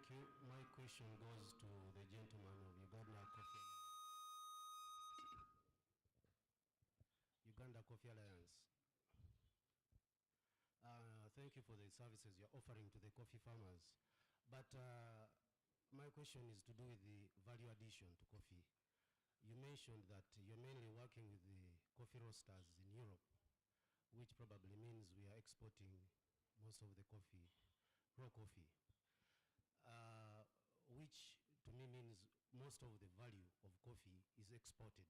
you. My question goes to the gentleman of Uganda Coffee Alliance. Thank you for the services you're offering to the coffee farmers. But my question is to do with the value addition to coffee. You mentioned that you're mainly working with the coffee roasters in Europe, which probably means we are exporting most of the coffee, raw coffee, which to me means most of the value of coffee is exported.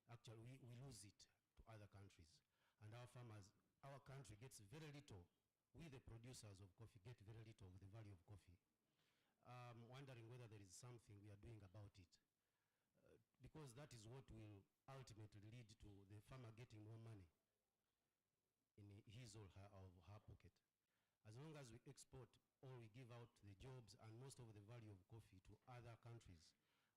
Actually, we lose it to other countries. And our farmers, our country gets very little. We, the producers of coffee, get very little of the value of coffee. Wondering whether there is something we are doing about it. Because that is what will ultimately lead to the farmer getting more money in his or her pocket. As long as we export or we give out the jobs and most of the value of coffee to other countries,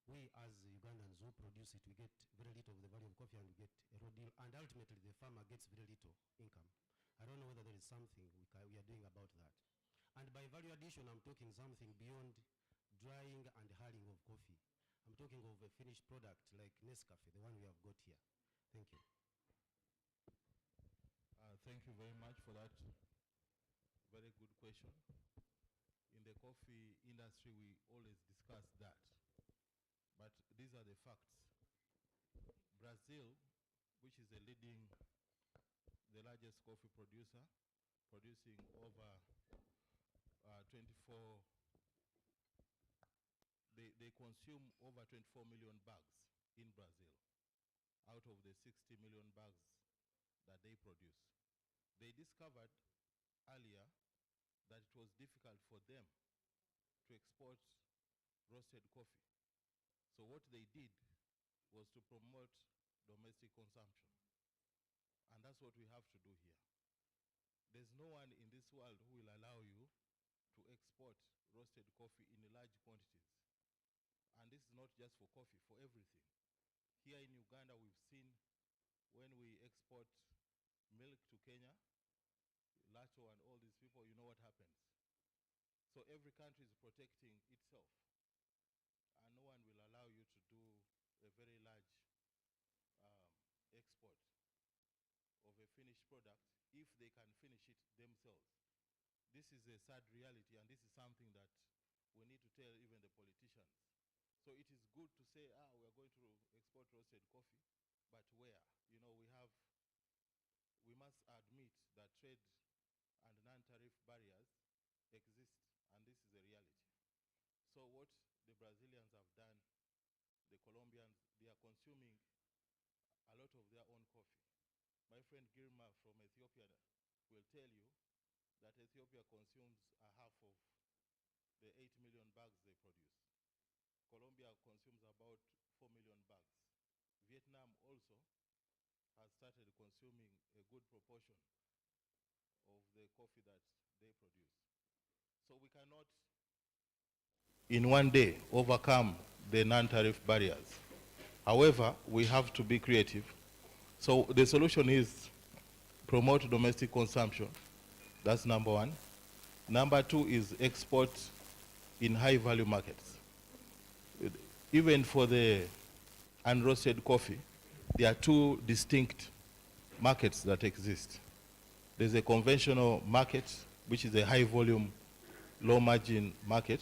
we as Ugandans who produce it, we get very little of the value of coffee and we get a raw deal, and ultimately the farmer gets very little income. I don't know whether there is something we are doing about that. And by value addition, I'm talking something beyond drying and hulling of coffee. I'm talking of a finished product like Nescafe, the one we have got here. Thank you. Thank you very much for that very good question. In the coffee industry, we always discuss that. But these are the facts. Brazil, which is the largest coffee producer, producing over 24, they consume over 24 million bags in Brazil out of the 60 million bags that they produce. They discovered earlier that it was difficult for them to export roasted coffee. So what they did was to promote domestic consumption. And that's what we have to do here. There's no one in this world who will allow you to export roasted coffee in large quantities. And this is not just for coffee, for everything. Here in Uganda, we've seen when we export milk to Kenya, Lato and all these people, you know what happens. So every country is protecting itself. And no one will allow you to do a very large export of a finished product if they can finish it themselves. This is a sad reality, and this is something that we need to tell even the politicians. So it is good to say, we are going to export roasted coffee, but where? You know, we must admit that trade and non-tariff barriers exist, and this is a reality. So what the Brazilians have done, the Colombians, they are consuming a lot of their own coffee. My friend Girma from Ethiopia will tell you that Ethiopia consumes a half of the 8 million bags they produce. Colombia consumes about 4 million bags. Vietnam also has started consuming a good proportion of the coffee that they produce. So we cannot, in one day, overcome the non-tariff barriers. However, we have to be creative. So the solution is promote domestic consumption. That's number one. Number two is export in high-value markets. Even for the unroasted coffee, there are two distinct markets that exist. There's a conventional market, which is a high-volume, low-margin market,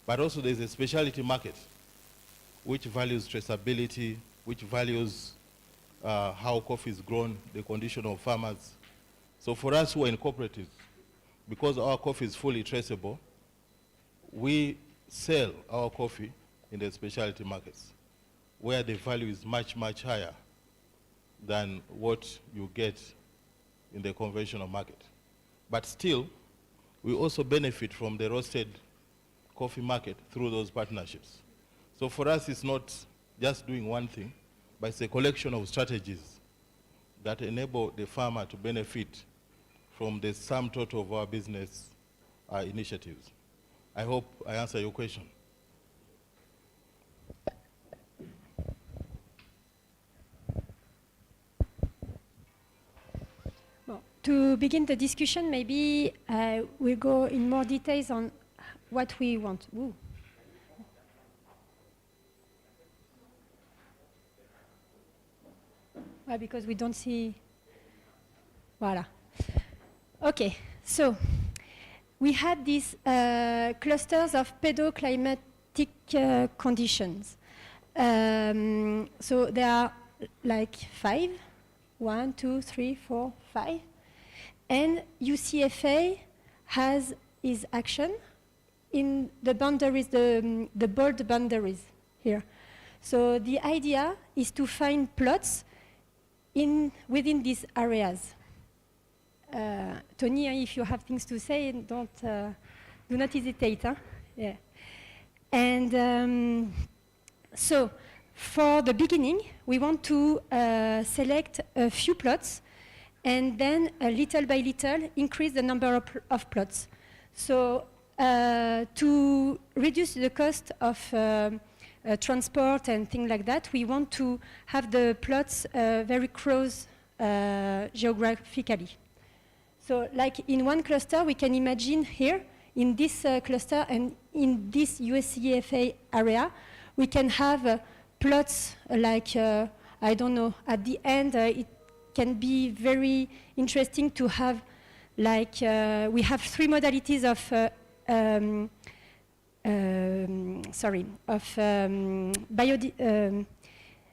but also there's a specialty market, which values traceability, which values how coffee is grown, the condition of farmers. So for us who are in cooperatives, because our coffee is fully traceable, we sell our coffee in the specialty markets, where the value is much, much higher than what you get in the conventional market. But still, we also benefit from the roasted coffee market through those partnerships. So for us, it's not just doing one thing, but it's a collection of strategies that enable the farmer to benefit from the sum total of our business initiatives. I hope I answer your question. Well, to begin the discussion, maybe we'll go in more details on what we want. Ooh. Why? Because we don't see. Voila. Okay, so we had these clusters of pedoclimatic conditions. So there are like 5, 1, 2, 3, 4, 5. And UCFA has its action in the boundaries, the bold boundaries here. So the idea is to find plots within these areas. Tony, if you have things to say, do not hesitate. Huh? Yeah. And so for the beginning, we want to select a few plots and then little by little increase the number of plots. So to reduce the cost of transport and things like that, we want to have the plots very close geographically. So like in one cluster, we can imagine here, in this cluster and in this USCFA area, we can have plots like, I don't know, at the end, it can be very interesting to have, like, we have 3 modalities of,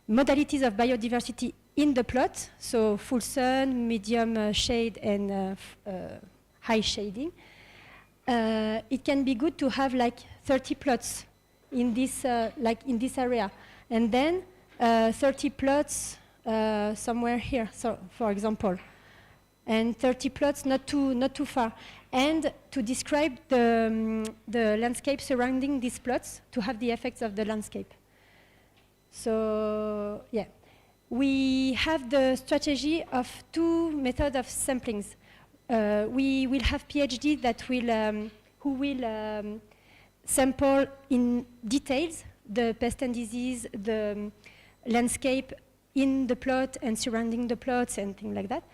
modalities of biodiversity in the plot, so full sun, medium shade, and high shading. It can be good to have like 30 plots in this, in this area, and then 30 plots somewhere here, so for example, and 30 plots not too far, and to describe the landscape surrounding these plots to have the effects of the landscape. So yeah. We have the strategy of 2 methods of samplings. We will have PhD that will, who will sample in details the pest and disease, the landscape in the plot and surrounding the plots and things like that.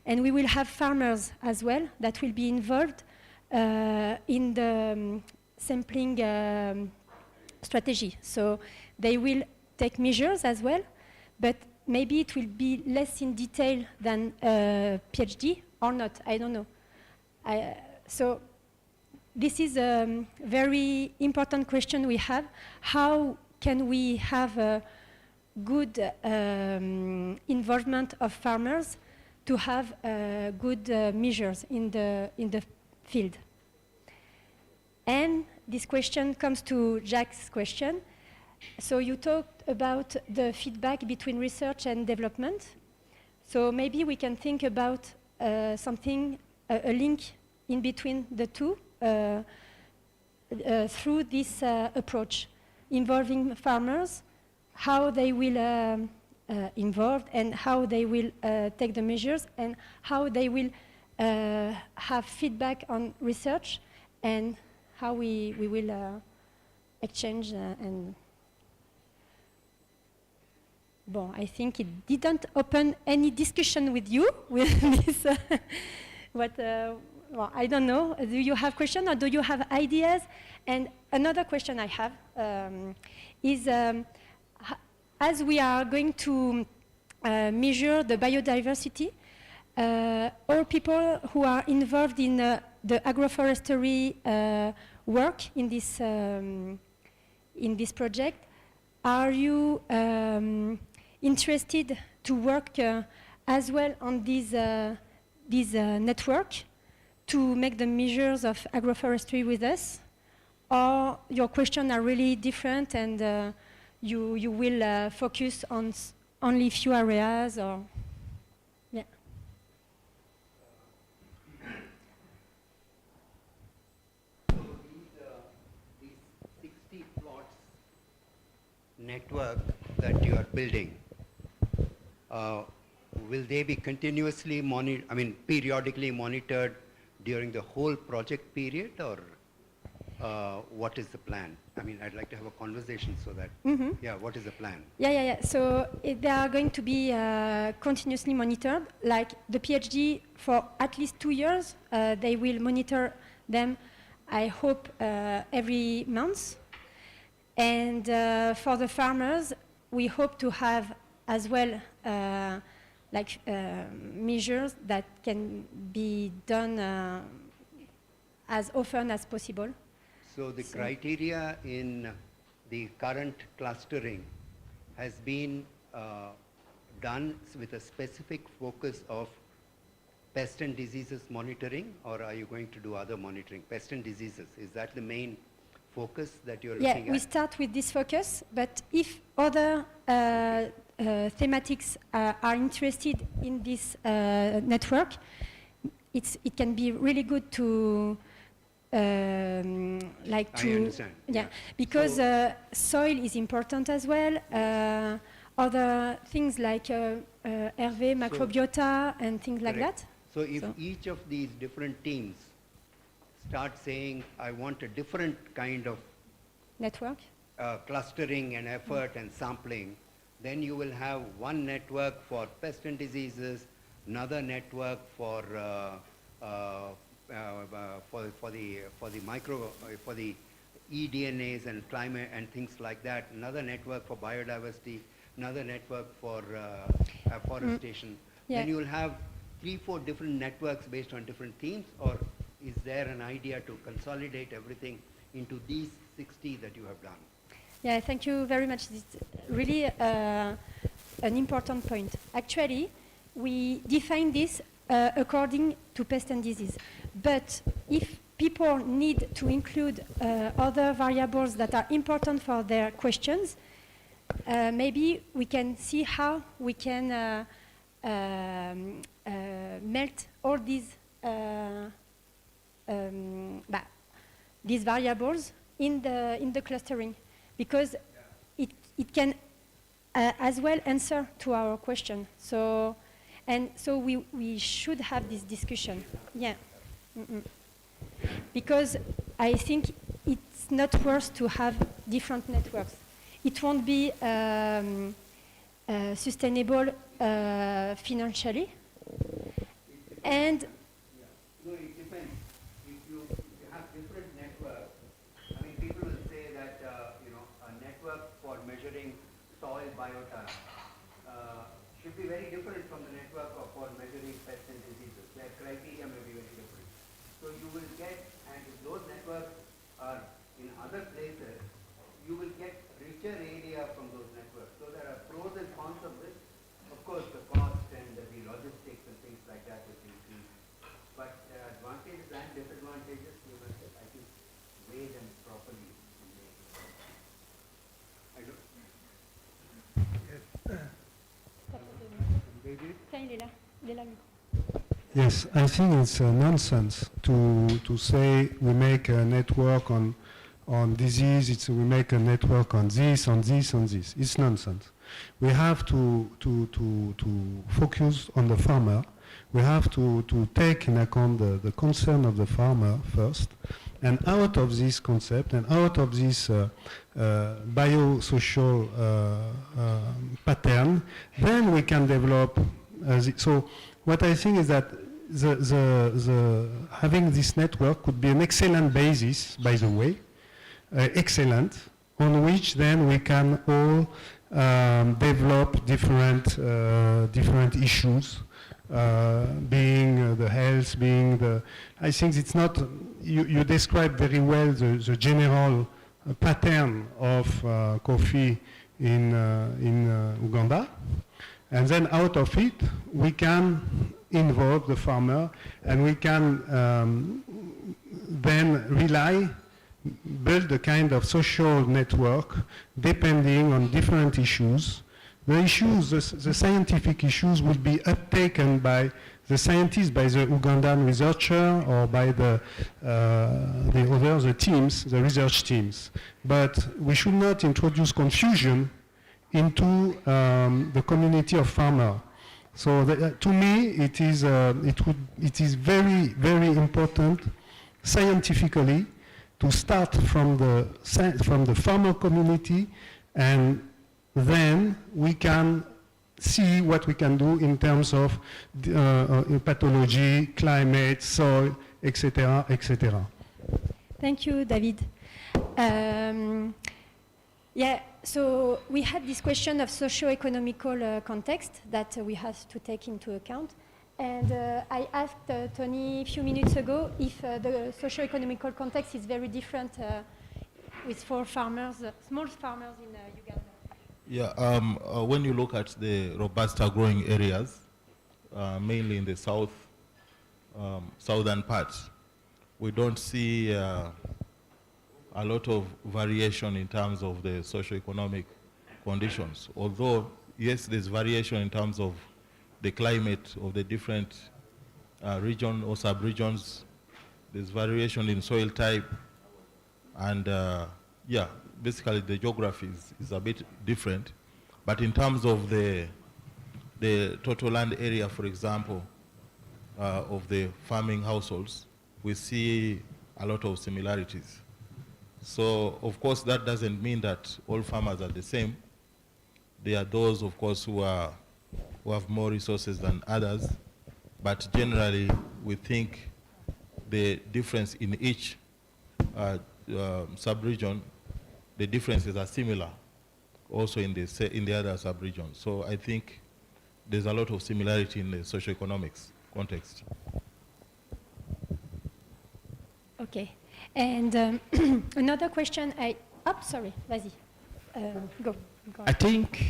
And we will have farmers as well that will be involved in the sampling strategy. So they will take measures as well, but maybe it will be less in detail than PhD or not, I don't know. So this is a very important question we have. How can we have a good involvement of farmers to have good measures in the field? And this question comes to Jack's question. So you talked about the feedback between research and development. So maybe we can think about something, a link in between the two through this approach, involving farmers, how they will involve and how they will take the measures and how they will have feedback on research and how we will exchange and Bon, I think it didn't open any discussion with you with this. Well, I don't know. Do you have questions or do you have ideas? And another question I have is, as we are going to measure the biodiversity, all people who are involved in the agroforestry work in this project, are you interested to work as well on this network to make the measures of agroforestry with us? Or your questions are really different and you will focus on only few areas? Or yeah. These 60 plots network that you are building, will they be continuously periodically monitored during the whole project period, or what is the plan? I mean, I'd like to have a conversation so that, yeah, what is the plan? Yeah. So they are going to be continuously monitored. Like the PhD, for at least 2 years, they will monitor them I hope, every month. And for the farmers, we hope to have as well measures that can be done as often as possible. So the criteria in the current clustering has been done with a specific focus of pest and diseases monitoring, or are you going to do other monitoring? Pest and diseases, is that the main focus that you're looking at? Yeah, we start with this focus, but if other thematics are interested in this network, it can be really good to I understand. Yeah, because soil is important as well. Other things like RV, macrobiota, and things like Correct. that. So if each of these different teams start saying, I want a different kind of Network. clustering and effort and sampling, then you will have one network for pest and diseases, another network for the eDNAs and climate and things like that, another network for biodiversity, another network for afforestation. Yeah. Then you will have 3-4 different networks based on different themes, or is there an idea to consolidate everything into these 60 that you have done? Yeah, thank you very much. It's really an important point. Actually, we define this according to pest and disease. But if people need to include other variables that are important for their questions, maybe we can see how we can melt all these variables in the clustering, because it can as well answer to our question. So we should have this discussion. Yeah. Because I think it's not worth to have different networks. It won't be sustainable financially. And no, it depends. If you have different networks, I mean, people will say that a network for measuring soil biota should be very different from the network for measuring pests and diseases. Their criteria may be very different. So you will get, and if those networks are in other places, you will get richer area from those networks. So there are pros and cons of this. Of course, the cost and the logistics and things like that will increase. But there are advantages and disadvantages. You must, I think, weigh them properly. I don't. Yes, I think it's nonsense to say we make a network on disease, we make a network on this, on this, on this. It's nonsense. We have to focus on the farmer. We have to take in account the concern of the farmer first. And out of this concept and out of this biosocial pattern, then we can develop. So what I think is that having this network could be an excellent basis, by the way, excellent, on which then we can all develop different issues, being the health, being the. I think it's not. You described very well the general pattern of coffee in Uganda, and then out of it we can involve the farmer, and we can then build a kind of social network depending on different issues. The issues, the scientific issues, will be uptaken by the scientists, by the Ugandan researcher, or by the teams, the research teams. But we should not introduce confusion into the community of farmers. So to me, it is very, very important scientifically to start from the farmer community, and then we can see what we can do in terms of pathology, climate, soil, etc., etc. Thank you, David. Yeah, so we had this question of socio-economical context that we have to take into account. And I asked Tony a few minutes ago if the socio-economical context is very different with small farmers in Uganda. Yeah, when you look at the Robusta growing areas, mainly in the southern parts, we don't see a lot of variation in terms of the socio-economic conditions. Although, yes, there's variation in terms of the climate of the different region or sub-regions. There's variation in soil type, and yeah, basically the geography is a bit different. But in terms of the total land area, for example, of the farming households, we see a lot of similarities. So, of course, that doesn't mean that all farmers are the same. There are those, of course, who have more resources than others, but generally, we think the difference in each sub-region, the differences are similar also in the other sub-regions. So I think there's a lot of similarity in the socioeconomics context. Okay. And another question, sorry, vas-y. Go. I think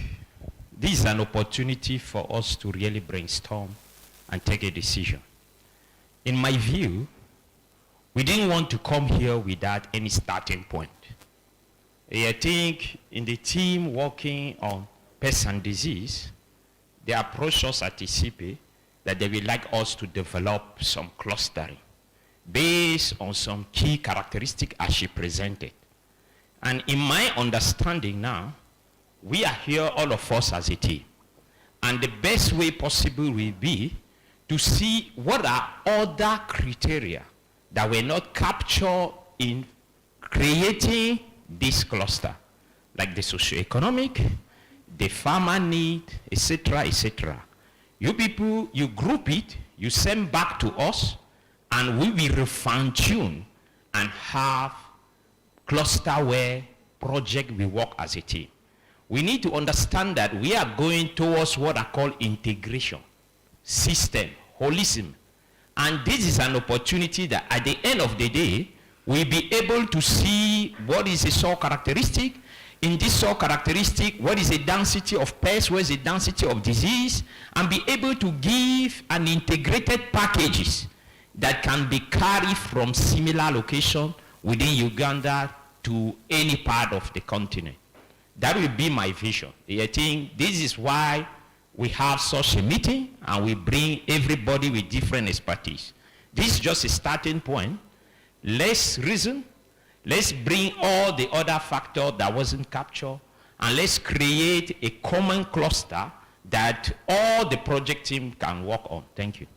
this is an opportunity for us to really brainstorm and take a decision. In my view, we didn't want to come here without any starting point. I think in the team working on pests and disease, they approached us at ECP that they would like us to develop some clustering based on some key characteristics as she presented. And in my understanding now, we are here, all of us as a team. And the best way possible will be to see what are other criteria that were not captured in creating this cluster, like the socioeconomic, the farmer need, etc., etc. You people, you group it, you send back to us, and we will fine-tune and have cluster where project will work as a team. We need to understand that we are going towards what I call integration, system, holism. And this is an opportunity that at the end of the day, we'll be able to see what is a soil characteristic. In this soil characteristic, what is the density of pests, what is the density of disease, and be able to give an integrated packages that can be carried from similar location within Uganda to any part of the continent. That will be my vision. I think this is why we have such a meeting and we bring everybody with different expertise. This is just a starting point. Let's reason, let's bring all the other factors that wasn't captured, and let's create a common cluster that all the project team can work on. Thank you.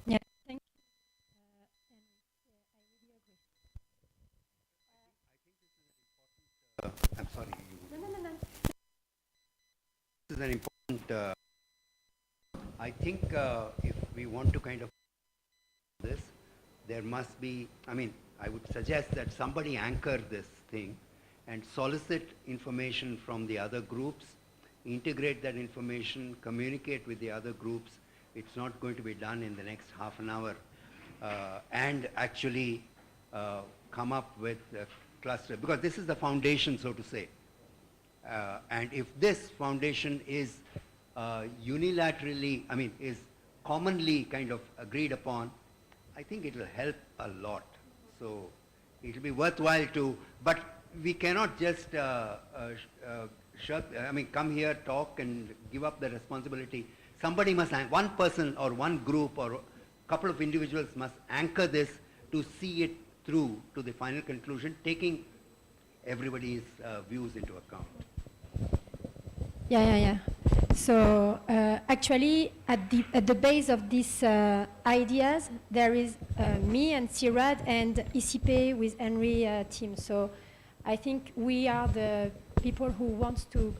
Yeah, thank you. I'm sorry. No. This is an important, I think if we want to kind of this, there must be, I mean, I would suggest that somebody anchor this thing and solicit information from the other groups, integrate that information, communicate with the other groups. It's not going to be done in the next half an hour. And actually come up with a cluster, because this is the foundation, so to say. And if this foundation is unilaterally, I mean, is commonly kind of agreed upon, I think it will help a lot. So it will be worthwhile to, but we cannot just come here, talk and give up the responsibility. Somebody must, one person or one group or a couple of individuals must anchor this to see it through to the final conclusion, taking everybody's views into account. Yeah. So actually, at the base of these ideas, there is me and Sirad and ICP with Henry team. So I think we are the people who wants to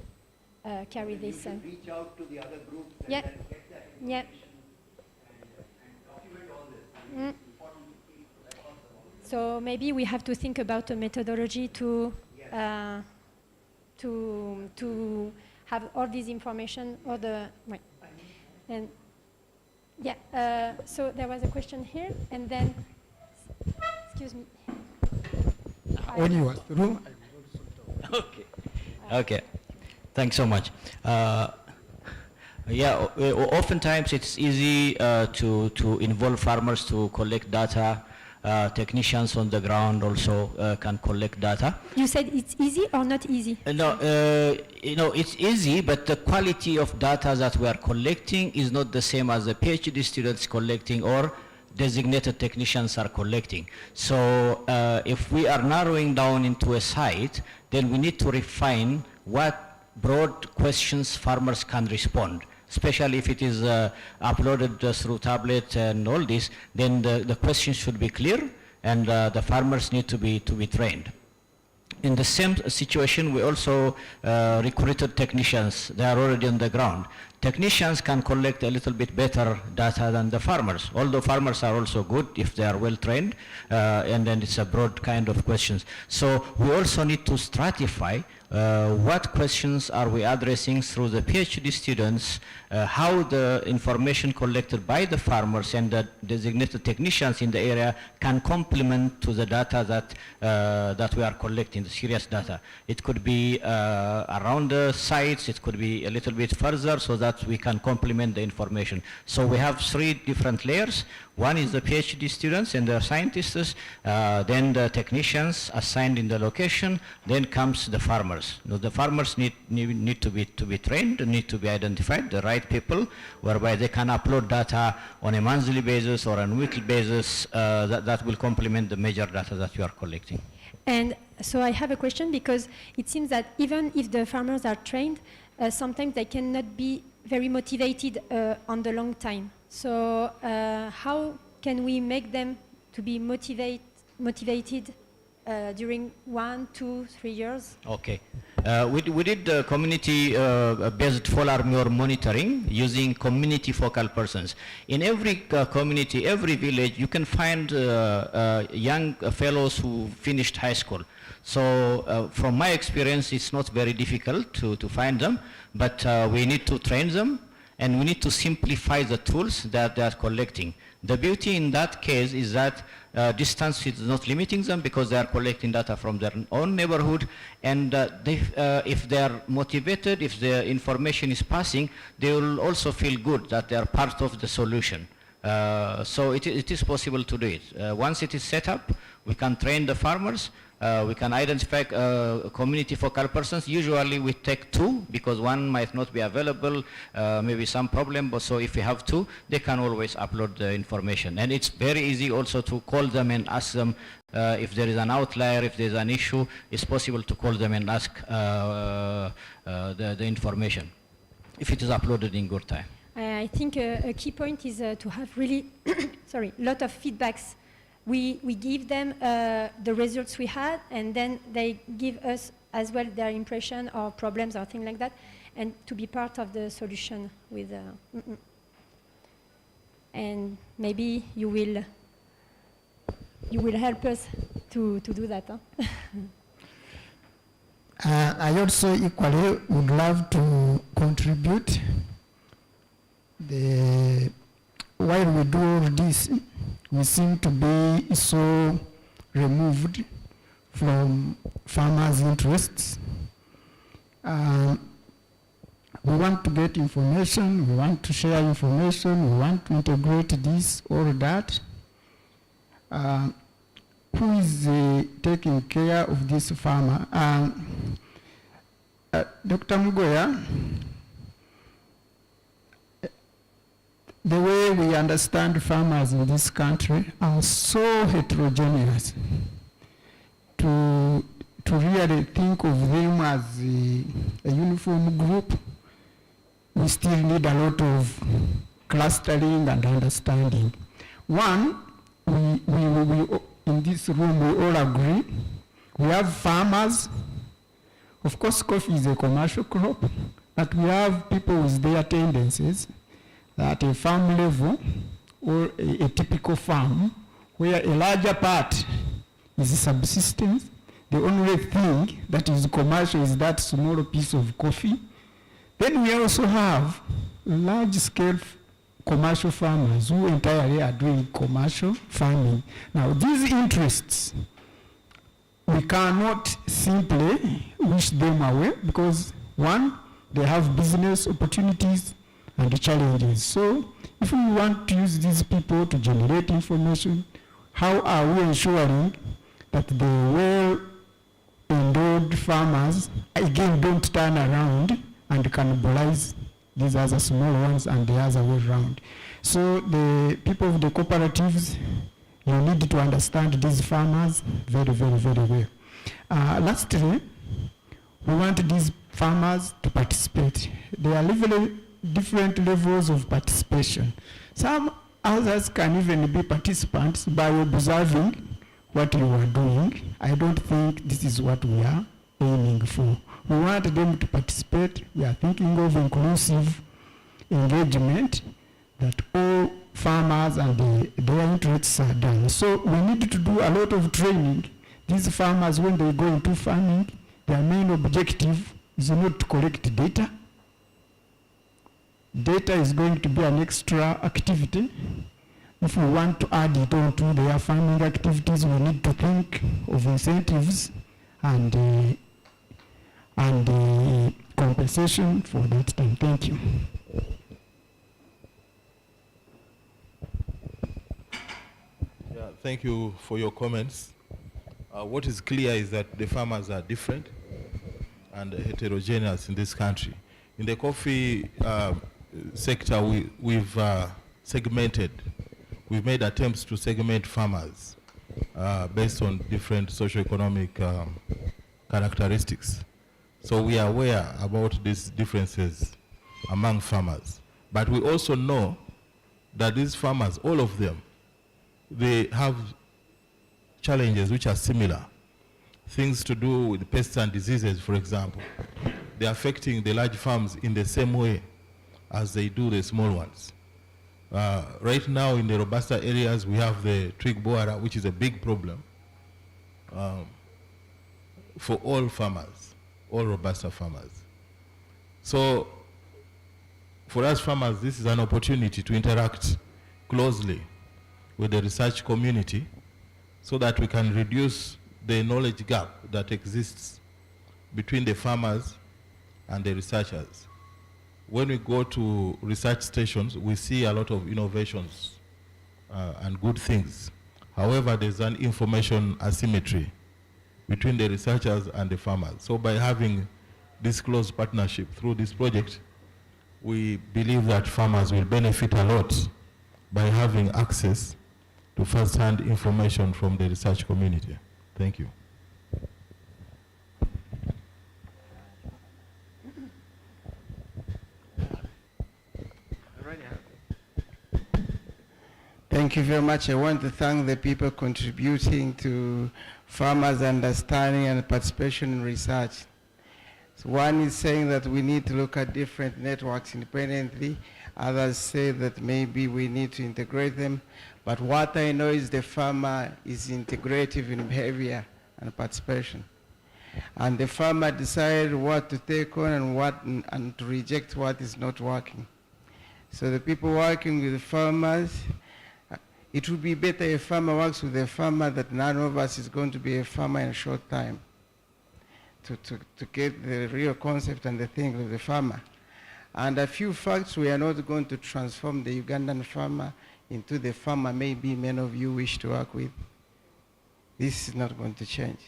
carry this. Reach out to the other groups and Yeah. then get that Yeah. information and document all this. I mean, it's important to keep records of all this. So maybe we have to think about a methodology to have all this information or the right. And yeah, so there was a question here, and then excuse me. When you are through, okay. Okay. Thanks so much. Oftentimes it's easy to involve farmers to collect data. Technicians on the ground also can collect data. You said it's easy or not easy? It's easy, but the quality of data that we are collecting is not the same as the PhD students collecting or designated technicians are collecting. So if we are narrowing down into a site, then we need to refine what broad questions farmers can respond. Especially if it is uploaded through tablet and all this, then the questions should be clear, and the farmers need to be trained. In the same situation, we also recruited technicians. They are already on the ground. Technicians can collect a little bit better data than the farmers, although farmers are also good if they are well trained, and then it's a broad kind of questions. So we also need to stratify what questions are we addressing through the PhD students, how the information collected by the farmers and the designated technicians in the area can complement to the data that we are collecting, the serious data. It could be around the sites, it could be a little bit further so that we can complement the information. So we have 3 different layers. One is the PhD students and the scientists, then the technicians assigned in the location, then comes the farmers. Now, the farmers need to be trained, need to be identified, the right people, whereby they can upload data on a monthly basis or on a weekly basis that will complement the major data that you are collecting. And so I have a question, because it seems that even if the farmers are trained, sometimes they cannot be very motivated on the long time. So how can we make them to be motivated during 1, 2, 3 years? Okay. We did community-based fall armor monitoring using community focal persons. In every community, every village, you can find young fellows who finished high school. So from my experience, it's not very difficult to find them, but we need to train them, and we need to simplify the tools that they are collecting. The beauty in that case is that distance is not limiting them, because they are collecting data from their own neighborhood, and if they are motivated, if the information is passing, they will also feel good that they are part of the solution. So it is possible to do it. Once it is set up, we can train the farmers. We can identify community focal persons. Usually we take 2, because one might not be available, maybe some problem, but so if we have 2, they can always upload the information. And it's very easy also to call them and ask them if there is an outlier, if there is an issue. It's possible to call them and ask the information, if it is uploaded in good time. I think a key point is to have really lot of feedbacks. We give them the results we had, and then they give us as well their impression or problems or things like that, and to be part of the solution with. And maybe you will help us to do that. Huh? I also equally would love to contribute. While we do all this, we seem to be so removed from farmers' interests. We want to get information, we want to share information, we want to integrate this or that. Who is taking care of this farmer? Dr. Mugoya, the way we understand farmers in this country are so heterogeneous. To really think of them as a uniform group, we still need a lot of clustering and understanding. One, we in this room we all agree, we have farmers. Of course, coffee is a commercial crop, but we have people with their tendencies at a farm level or a typical farm where a larger part is subsistence. The only thing that is commercial is that small piece of coffee. Then we also have large-scale commercial farmers who entirely are doing commercial farming. Now, these interests, we cannot simply wish them away because, one, they have business opportunities and challenges. So, if we want to use these people to generate information, how are we ensuring that the well-endowed farmers, again, don't turn around and cannibalize these other small ones and the other way around? So the people of the cooperatives, you need to understand these farmers very, very, very well. Lastly, we want these farmers to participate. There are different levels of participation. Some others can even be participants by observing what you are doing. I don't think this is what we are aiming for. We want them to participate. We are thinking of inclusive engagement, that all farmers and their interests are done. So we need to do a lot of training. These farmers, when they go into farming, their main objective is not to collect data. Data is going to be an extra activity. If we want to add it on to their farming activities, we need to think of incentives and compensation for that time. Thank you. Yeah, thank you for your comments. What is clear is that the farmers are different and heterogeneous in this country. In the coffee sector, we've segmented. We've made attempts to segment farmers based on different socioeconomic characteristics. So we are aware about these differences among farmers. But we also know that these farmers, all of them, they have challenges which are similar. Things to do with pests and diseases, for example. They're affecting the large farms in the same way as they do the small ones. Right now in the Robusta areas, we have the twig borer, which is a big problem for all farmers, all Robusta farmers. So for us farmers, this is an opportunity to interact closely with the research community so that we can reduce the knowledge gap that exists between the farmers and the researchers. When we go to research stations, we see a lot of innovations and good things. However, there's an information asymmetry between the researchers and the farmers. So by having this close partnership through this project, we believe that farmers will benefit a lot by having access to first-hand information from the research community. Thank you. Thank you very much. I want to thank the people contributing to farmers' understanding and participation in research. So one is saying that we need to look at different networks independently. Others say that maybe we need to integrate them. But what I know is the farmer is integrative in behavior and participation. And the farmer decides what to take on and to reject what is not working. So the people working with the farmers, it would be better if a farmer works with a farmer that none of us is going to be a farmer in a short time to get the real concept and the thing of the farmer. And a few facts, we are not going to transform the Ugandan farmer into the farmer maybe many of you wish to work with. This is not going to change.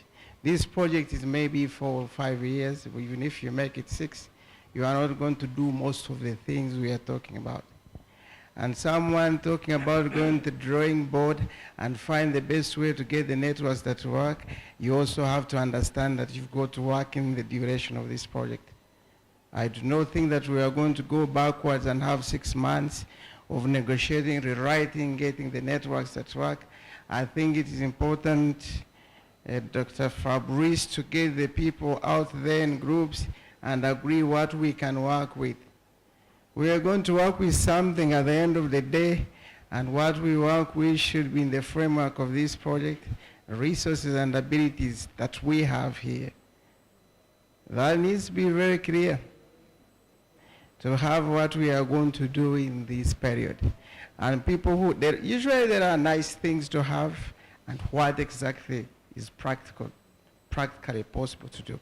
This project is maybe 4 or 5 years, even if you make it 6, you are not going to do most of the things we are talking about. And someone talking about going to the drawing board and find the best way to get the networks that work, you also have to understand that you've got to work in the duration of this project. I do not think that we are going to go backwards and have 6 months of negotiating, rewriting, getting the networks that work. I think it is important, Dr. Fabrice, to get the people out there in groups and agree what we can work with. We are going to work with something at the end of the day, and what we work with should be in the framework of this project, resources and abilities that we have here. That needs to be very clear to have what we are going to do in this period. And people who, usually there are nice things to have, and what exactly is practically possible to do.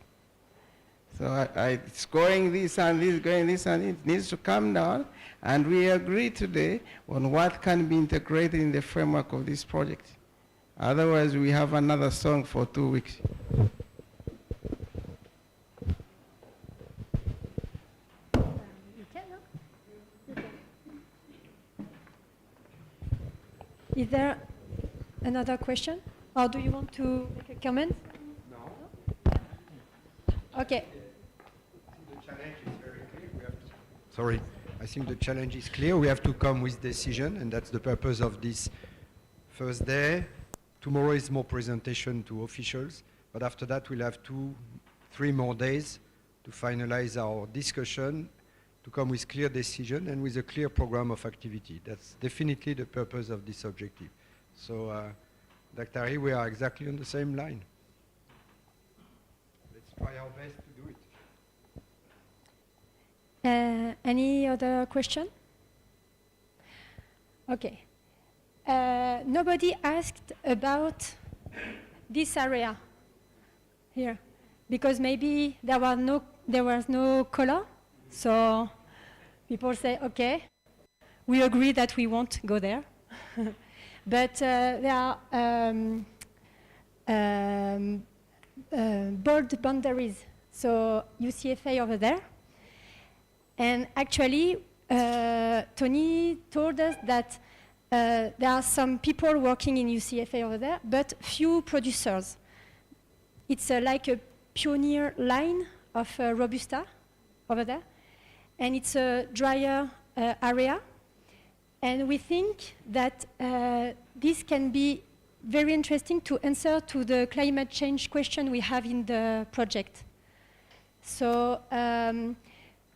So it's going this and this, going this and it needs to come down, and we agree today on what can be integrated in the framework of this project. Otherwise, we have another song for 2 weeks. Is there another question? Or do you want to make a comment? No. Okay. Sorry, I think the challenge is clear. We have to come with decision, and that's the purpose of this first day. Tomorrow is more presentation to officials, but after that we'll have 2-3 more days to finalize our discussion, to come with clear decision and with a clear program of activity. That's definitely the purpose of this objective. So, Dr. Ari, we are exactly on the same line. Let's try our best to do it. Any other question? Okay. Nobody asked about this area here, because maybe there was no color, so people say, okay, we agree that we won't go there. But there are bold boundaries, so UCFA over there. And actually, Tony told us that there are some people working in UCFA over there, but few producers. It's like a pioneer line of Robusta over there, and it's a drier area. And we think that this can be very interesting to answer to the climate change question we have in the project. So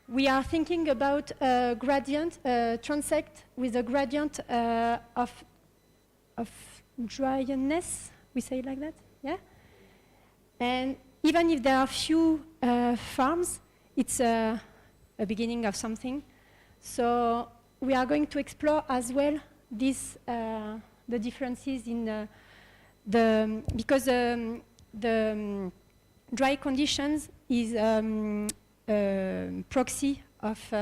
we are thinking about a gradient, transect with a gradient of dryness, we say it like that, yeah? And even if there are few farms, it's a beginning of something. So we are going to explore as well this, the differences in because the dry conditions is proxy of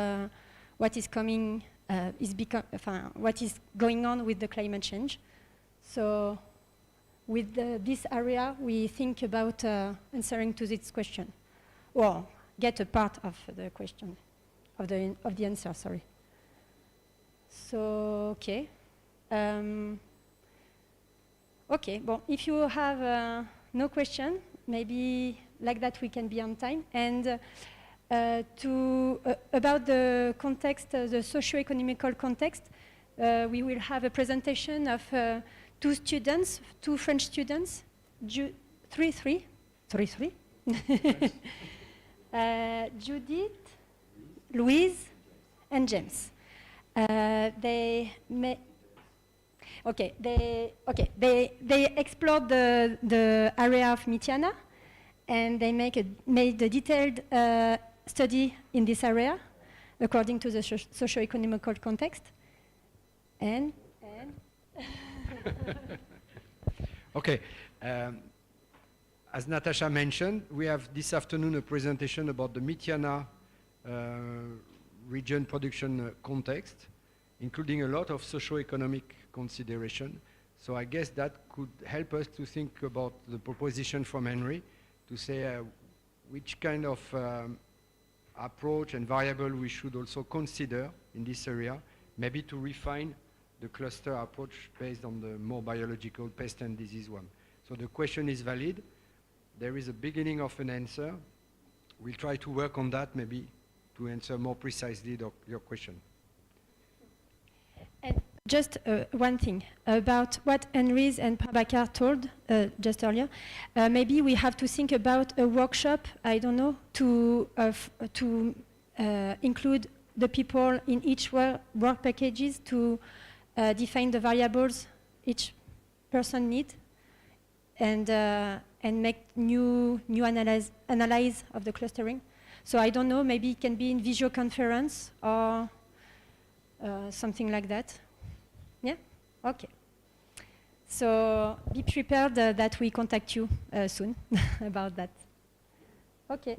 what is coming, what is going on with the climate change. So with this area, we think about answering to this question, or get a part of the question, of the answer, sorry. So, okay. Okay, well, if you have no question, maybe like that we can be on time. And about the context, the socio-economical context, we will have a presentation of two students, two French students, three. Judith, Louise, and James. They explored the area of Mityana, and they made a detailed study in this area according to the socio-economical context. And Okay. As Natasha mentioned, we have this afternoon a presentation about the Mityana region production context, including a lot of socio-economic consideration. So I guess that could help us to think about the proposition from Henry to say which kind of approach and variable we should also consider in this area, maybe to refine the cluster approach based on the more biological pest and disease one. So the question is valid. There is a beginning of an answer. We'll try to work on that maybe to answer more precisely your question. And just one thing about what Henry's and Prabhakar told just earlier. Maybe we have to think about a workshop, I don't know, to include the people in each work packages to define the variables each person needs. and make new analyze of the clustering. So I don't know, maybe it can be in video conference or something like that. Yeah? Okay. So be prepared that we contact you soon about that. Okay.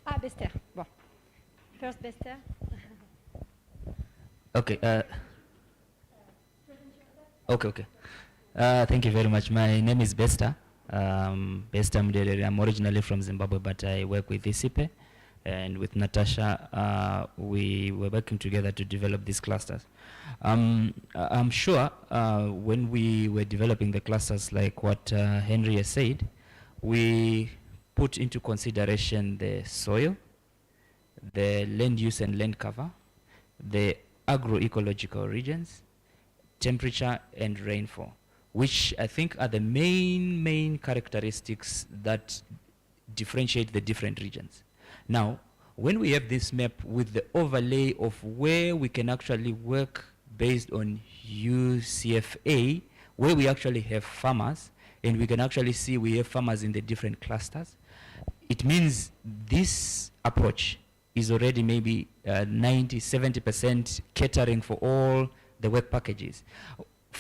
Ah, Bester. Bon. First, Bester. Okay. Okay. Thank you very much. My name is Bester. Bester Mdedere. I'm originally from Zimbabwe, but I work with ISIPE. And with Natasha, we were working together to develop these clusters. I'm sure when we were developing the clusters, like what Henry has said, we put into consideration the soil, the land use and land cover, the agroecological regions, temperature and rainfall, which I think are the main characteristics that differentiate the different regions. Now, when we have this map with the overlay of where we can actually work based on UCFA, where we actually have farmers, and we can actually see we have farmers in the different clusters, it means this approach is already maybe 90–70% catering for all the work packages.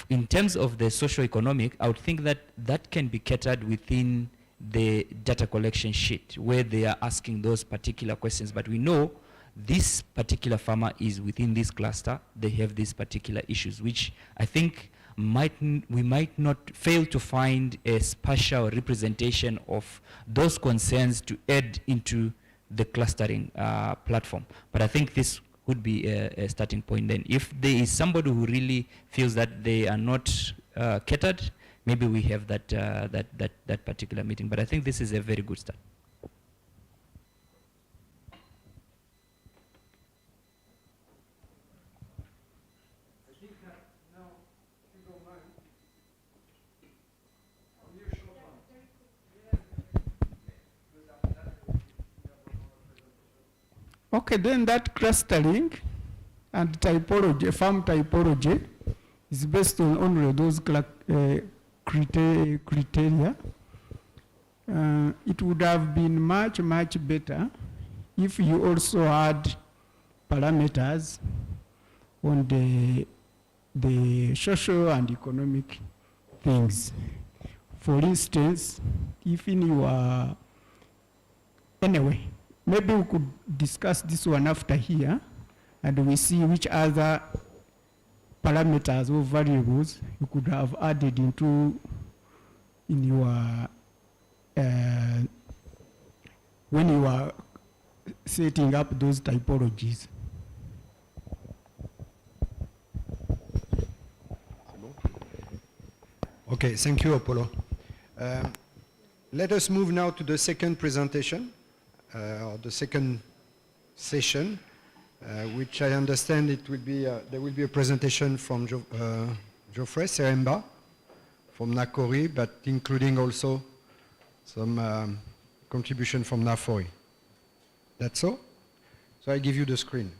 In terms of the socio-economic, I would think that that can be catered within the data collection sheet where they are asking those particular questions. But we know this particular farmer is within this cluster, they have these particular issues, which I think we might not fail to find a spatial representation of those concerns to add into the clustering platform. But I think this would be a starting point. Then if there is somebody who really feels that they are not catered, maybe we have that particular meeting. But I think this is a very good start. Okay, then that clustering and typology, farm typology, is based on only those criteria. It would have been much better if you also had parameters on the social and economic things. For instance, if in your, anyway, maybe we could discuss this one after here, and we see which other parameters or variables you could have added into in your when you are setting up those typologies. Okay, thank you, Apollo. Let us move now to the second presentation, or the second session, which I understand it will be, there will be a presentation from Geoffrey Seremba from NACORI, but including also some contribution from NAFOI. That's all? So I give you the screen.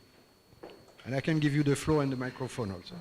And I can give you the floor and the microphone also.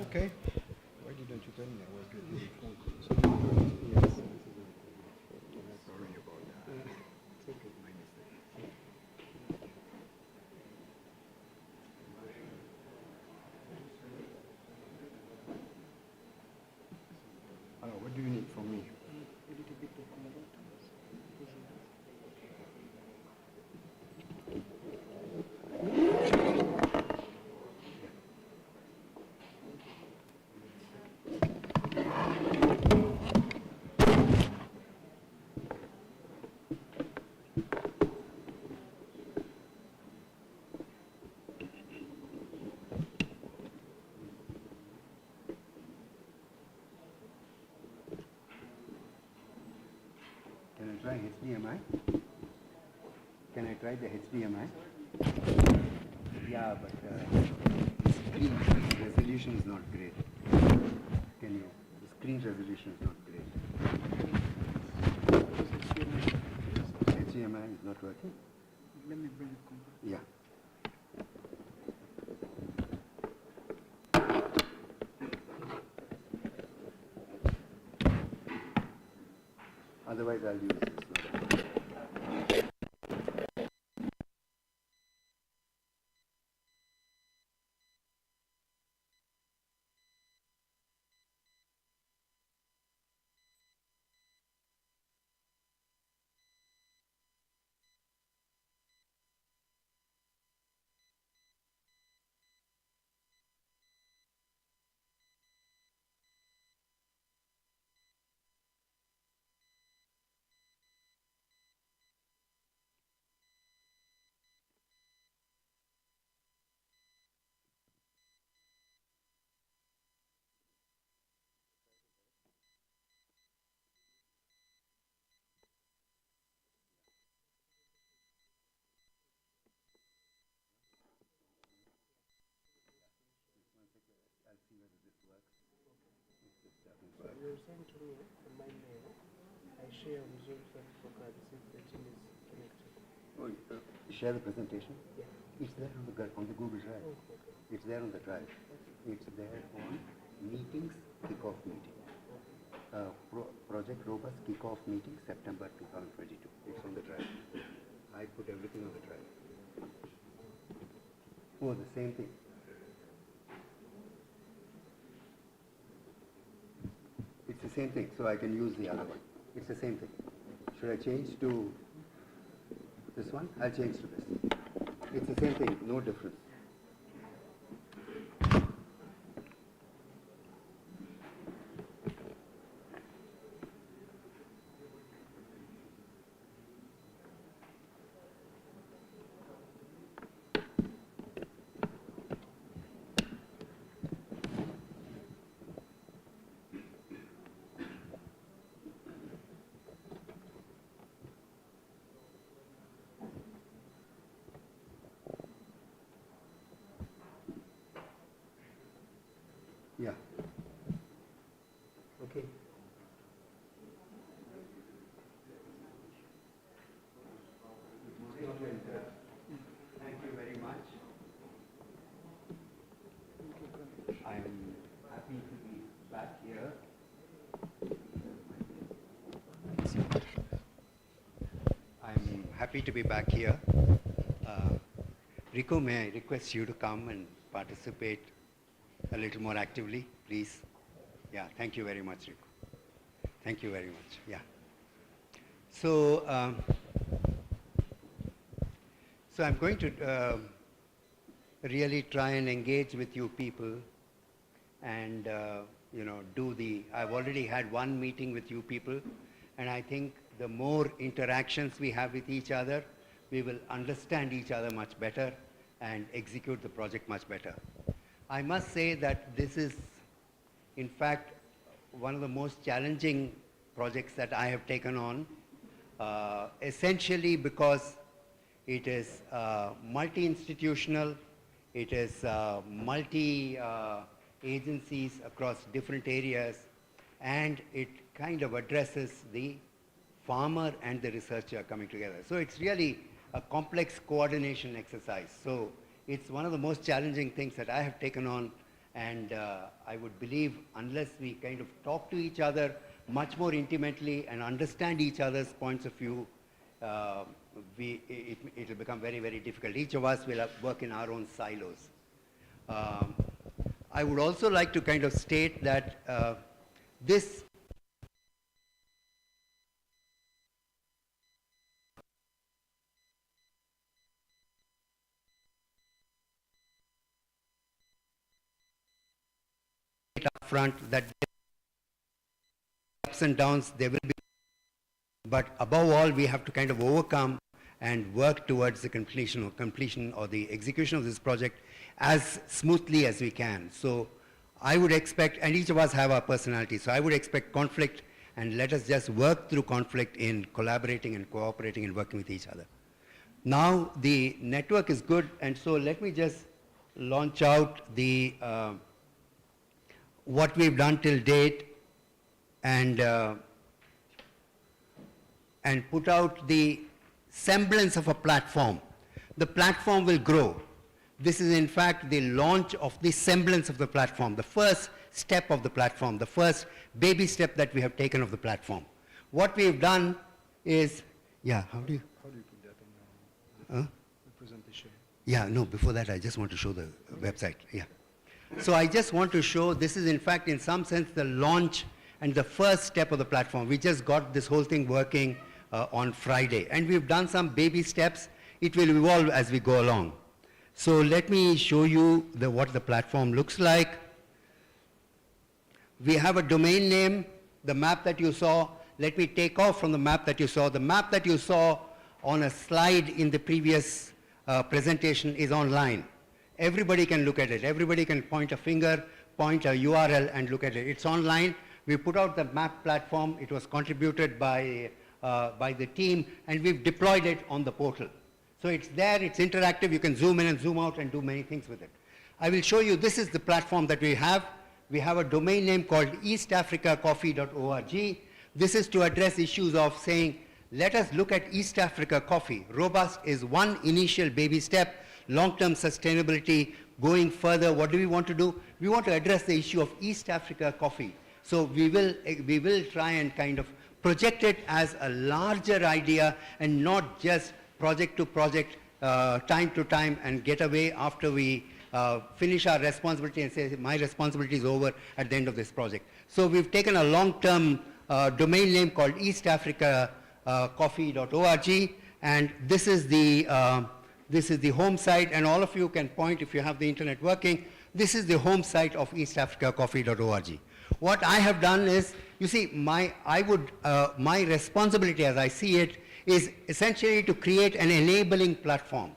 Okay. Why didn't you tell me I was getting the phone call? Yes. Sorry about that. It's okay, my mistake. What do you need from me? Can I try HDMI? Can I try the HDMI? Yeah, but the screen resolution is not great. Can you? The screen resolution is not great. HDMI is not working? Let me bring it compact. Yeah. Otherwise, I'll use this one. I'll see whether this works. If this doesn't work. You're saying to me on my mail, I share results of cards if the team is connected. Oh, share the presentation? Yeah. It's there on the Google Drive. Oh, okay. It's there on the drive. It's there on meetings, kickoff meeting. Project Robust kickoff meeting, September 2022. It's on the drive. I put everything on the drive. Oh, the same thing. It's the same thing, so I can use the other one. It's the same thing. Should I change to this one? I'll change to this. It's the same thing, no difference. Yeah. Okay. Thank you very much. I'm happy to be back here. I'm happy to be back here. Rico, may I request you to come and participate a little more actively, please? Yeah, thank you very much, Rico. Thank you very much, yeah. So, so I'm going to really try and engage with you people and, you know, I've already had one meeting with you people, and I think the more interactions we have with each other, we will understand each other much better and execute the project much better. I must say that this is, in fact, one of the most challenging projects that I have taken on, essentially because it is multi-institutional, it is multi-agencies across different areas, and it kind of addresses the farmer and the researcher coming together. So it's really a complex coordination exercise. So it's one of the most challenging things that I have taken on, And I would believe unless we kind of talk to each other much more intimately and understand each other's points of view, it will become very, very difficult. Each of us will work in our own silos. I would also like to kind of state that this upfront, that ups and downs there will be, but above all we have to kind of overcome and work towards the completion or the execution of this project as smoothly as we can. So I would expect, and each of us have our personality, so I would expect conflict, and let us just work through conflict in collaborating and cooperating and working with each other. Now the network is good, and so let me just launch out the what we've done till date and put out the semblance of a platform. The platform will grow. This is in fact the launch of the semblance of the platform, the first step of the platform, the first baby step that we have taken of the platform. What we've done is, yeah, how do you put that on the presentation? Yeah, no, before that I just want to show the website, yeah. So I just want to show, this is in fact in some sense the launch and the first step of the platform. We just got this whole thing working on Friday, and we've done some baby steps. It will evolve as we go along. So let me show you what the platform looks like. We have a domain name, the map that you saw. Let me take off from the map that you saw. The map that you saw on a slide in the previous presentation is online. Everybody can look at it. Everybody can point a finger, point a URL and look at it. It's online. We put out the map platform. It was contributed by the team, and we've deployed it on the portal. So it's there, it's interactive. You can zoom in and zoom out and do many things with it. I will show you, this is the platform that we have. We have a domain name called eastafricacoffee.org. This is to address issues of saying, let us look at East Africa coffee. Robust is one initial baby step. Long-term sustainability, going further, what do we want to do? We want to address the issue of East Africa coffee. So we will try and kind of project it as a larger idea and not just project to project, time to time, and get away after we finish our responsibility and say, my responsibility is over at the end of this project. So we've taken a long-term domain name called eastafricacoffee.org, and this is the home site, and all of you can point if you have the internet working. This is the home site of eastafricacoffee.org. What I have done is, you see, my responsibility as I see it is essentially to create an enabling platform.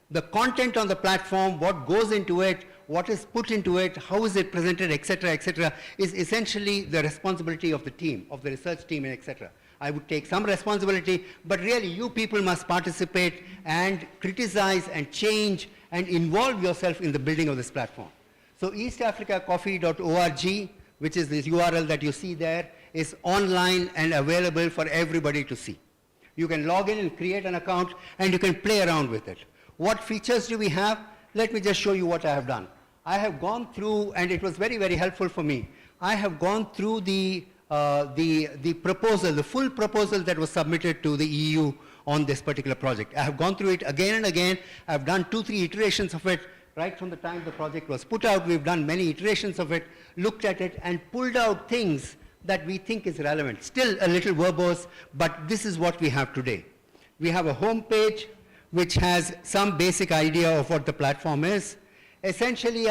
The content on the platform, what goes into it, what is put into it, how is it presented, etc., is essentially the responsibility of the team, of the research team, etc. I would take some responsibility, but really you people must participate and criticize and change and involve yourself in the building of this platform. So eastafricacoffee.org, which is this URL that you see there, is online and available for everybody to see. You can log in and create an account, and you can play around with it. What features do we have? Let me just show you what I have done. I have gone through, and it was very, very helpful for me. I have gone through the proposal, the full proposal that was submitted to the EU on this particular project. I have gone through it again and again. I've done 2-3 iterations of it. Right from the time the project was put out, we've done many iterations of it, looked at it, and pulled out things that we think is relevant. Still a little verbose, but this is what we have today. We have a home page which has some basic idea of what the platform is. Essentially,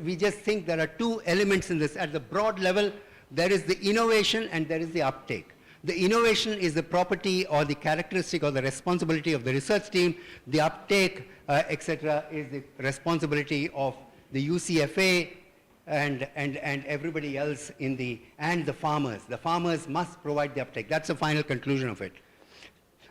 we just think there are two elements in this. At the broad level, there is the innovation and there is the uptake. The innovation is the property or the characteristic or the responsibility of the research team. The uptake, etc., is the responsibility of the UCFA and everybody else and the farmers. The farmers must provide the uptake. That's the final conclusion of it.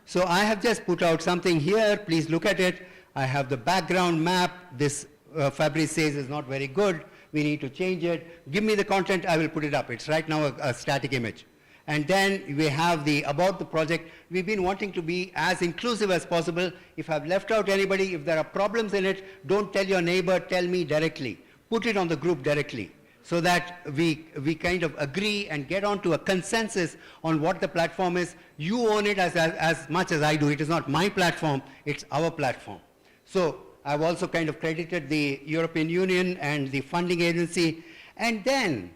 So I have just put out something here. Please look at it. I have the background map. This Fabrice says is not very good. We need to change it. Give me the content, I will put it up. It's right now a static image. And then we have about the project. We've been wanting to be as inclusive as possible. If I've left out anybody, if there are problems in it, don't tell your neighbor, tell me directly. put it on the group directly, so that we kind of agree and get onto a consensus on what the platform is. You own it as much as I do. It is not my platform, it's our platform. So I've also kind of credited the European Union and the funding agency. And then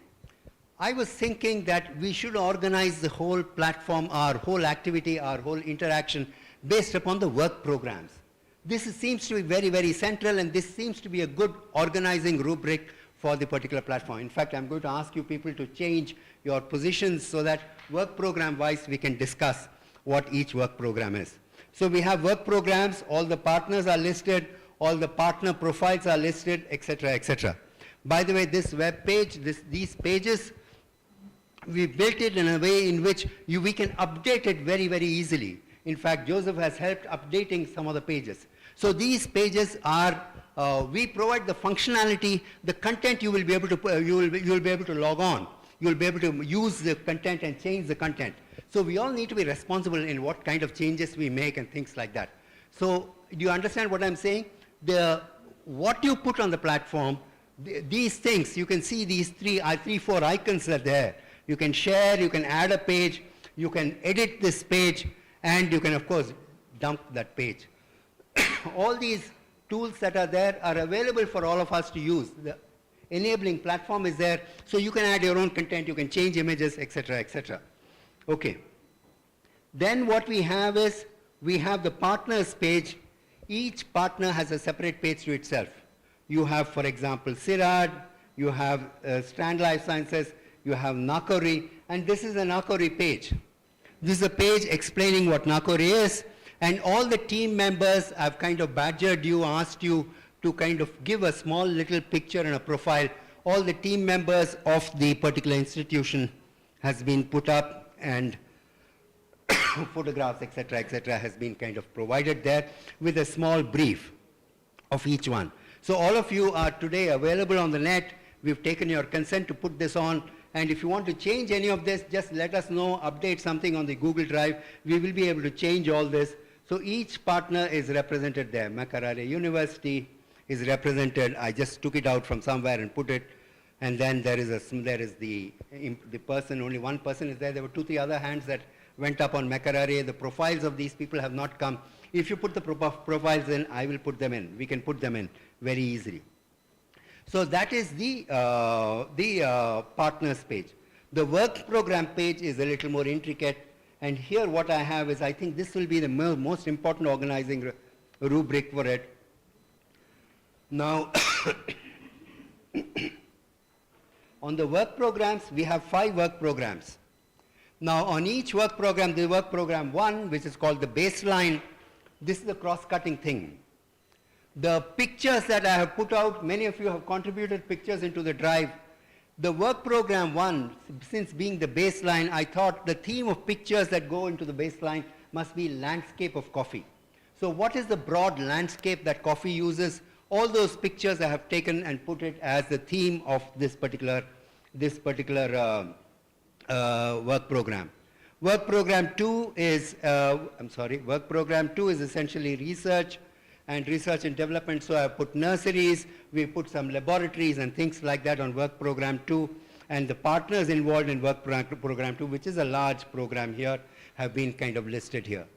I was thinking that we should organize the whole platform, our whole activity, our whole interaction based upon the work programs. This seems to be very, very central, and this seems to be a good organizing rubric for the particular platform. In fact, I'm going to ask you people to change your positions so that work program wise we can discuss what each work program is. So we have work programs, all the partners are listed, all the partner profiles are listed, etc., etc. By the way, this web page, these pages, we built it in a way in which we can update it very, very easily. In fact, Joseph has helped updating some of the pages. So these pages are, we provide the functionality, the content you will be able to, you will be able to log on. You will be able to use the content and change the content. So we all need to be responsible in what kind of changes we make and things like that. So do you understand what I'm saying? What you put on the platform, these things, you can see these three, four icons are there. You can share, you can add a page, you can edit this page, and you can, of course, dump that page. All these tools that are there are available for all of us to use. The enabling platform is there, so you can add your own content, you can change images, etc., etc. Okay. Then what we have is, we have the partners page. Each partner has a separate page to itself. You have, for example, CIRAD, you have Strand Life Sciences, you have NACORI, and this is a NACORI page. This is a page explaining what NACORI is, and all the team members have kind of badgered you, asked you to kind of give a small little picture and a profile. All the team members of the particular institution has been put up, and photographs, etc., has been kind of provided there with a small brief of each one. So all of you are today available on the net. We've taken your consent to put this on, and if you want to change any of this, just let us know, update something on the Google Drive. We will be able to change all this. So each partner is represented there. Makerere University is represented. I just took it out from somewhere and put it. And then there is the person, only one person is there. There were 2, 3 other hands that went up on Makerere. The profiles of these people have not come. If you put the profiles in, I will put them in. We can put them in very easily. So that is the partners page. The work program page is a little more intricate. And here what I have is, I think this will be the most important organizing rubric for it. Now, on the work programs, we have 5 work programs. Now, on each work program, the work program 1, which is called the baseline, this is the cross-cutting thing. The pictures that I have put out, many of you have contributed pictures into the drive. The work program 1, since being the baseline, I thought the theme of pictures that go into the baseline must be landscape of coffee. So what is the broad landscape that coffee uses? All those pictures I have taken and put it as the theme of this particular work program. Work program 2 is, work program 2 is essentially research and development. So I put nurseries, we put some laboratories and things like that on work program 2, and the partners involved in work program 2, which is a large program here, have been kind of listed here.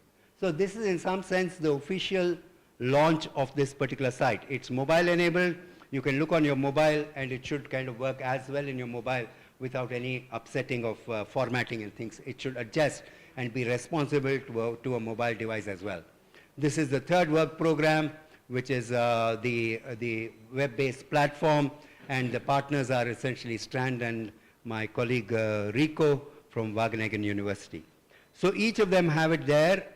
So this is in some sense the official launch of this particular site. It's mobile enabled. You can look on your mobile and it should kind of work as well in your mobile without any upsetting of formatting and things. It should adjust and be responsible to a mobile device as well. This is the third work program, which is the web-based platform, and the partners are essentially Strand and my colleague Rico from Wageningen University. So each of them have it there.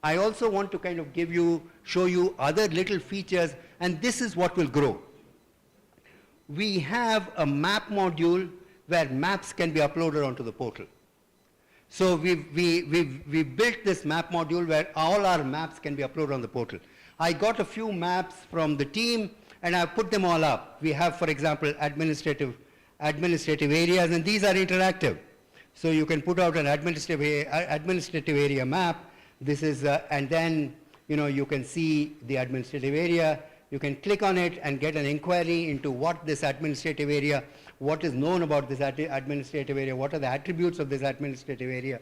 I also want to kind of show you other little features, and this is what will grow. We have a map module where maps can be uploaded onto the portal. So we built this map module where all our maps can be uploaded on the portal. I got a few maps from the team and I put them all up. We have, for example, administrative areas, and these are interactive. So you can put out an administrative area map. This is, and then you can see the administrative area. You can click on it and get an inquiry into what this administrative area, what is known about this administrative area, what are the attributes of this administrative area.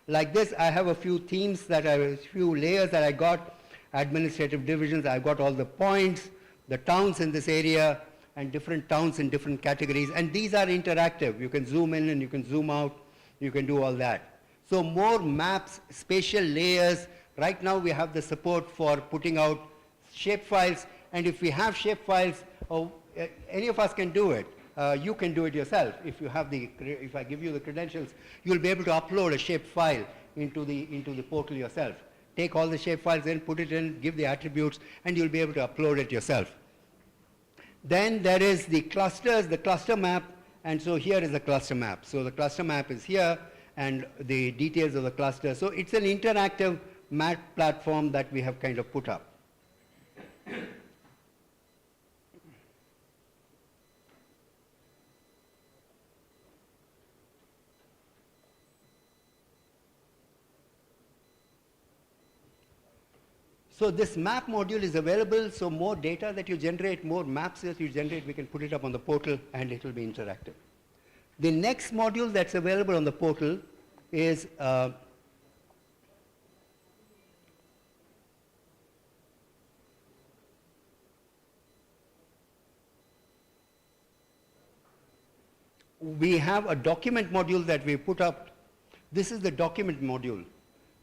Like this, I have a few themes few layers that I got, administrative divisions, I've got all the points, the towns in this area, and different towns in different categories, and these are interactive. You can zoom in and you can zoom out, you can do all that. So more maps, spatial layers. Right now we have the support for putting out shapefiles, and if we have shapefiles, any of us can do it. You can do it yourself. If I give you the credentials, you'll be able to upload a shapefile into the portal yourself. Take all the shapefiles in, put it in, give the attributes, and you'll be able to upload it yourself. Then there is the clusters, the cluster map, and so here is the cluster map. So the cluster map is here, and the details of the cluster. So it's an interactive map platform that we have kind of put up. So this map module is available, so more data that you generate, more maps that you generate, we can put it up on the portal and it will be interactive. The next module that's available on the portal is we have a document module that we put up. This is the document module.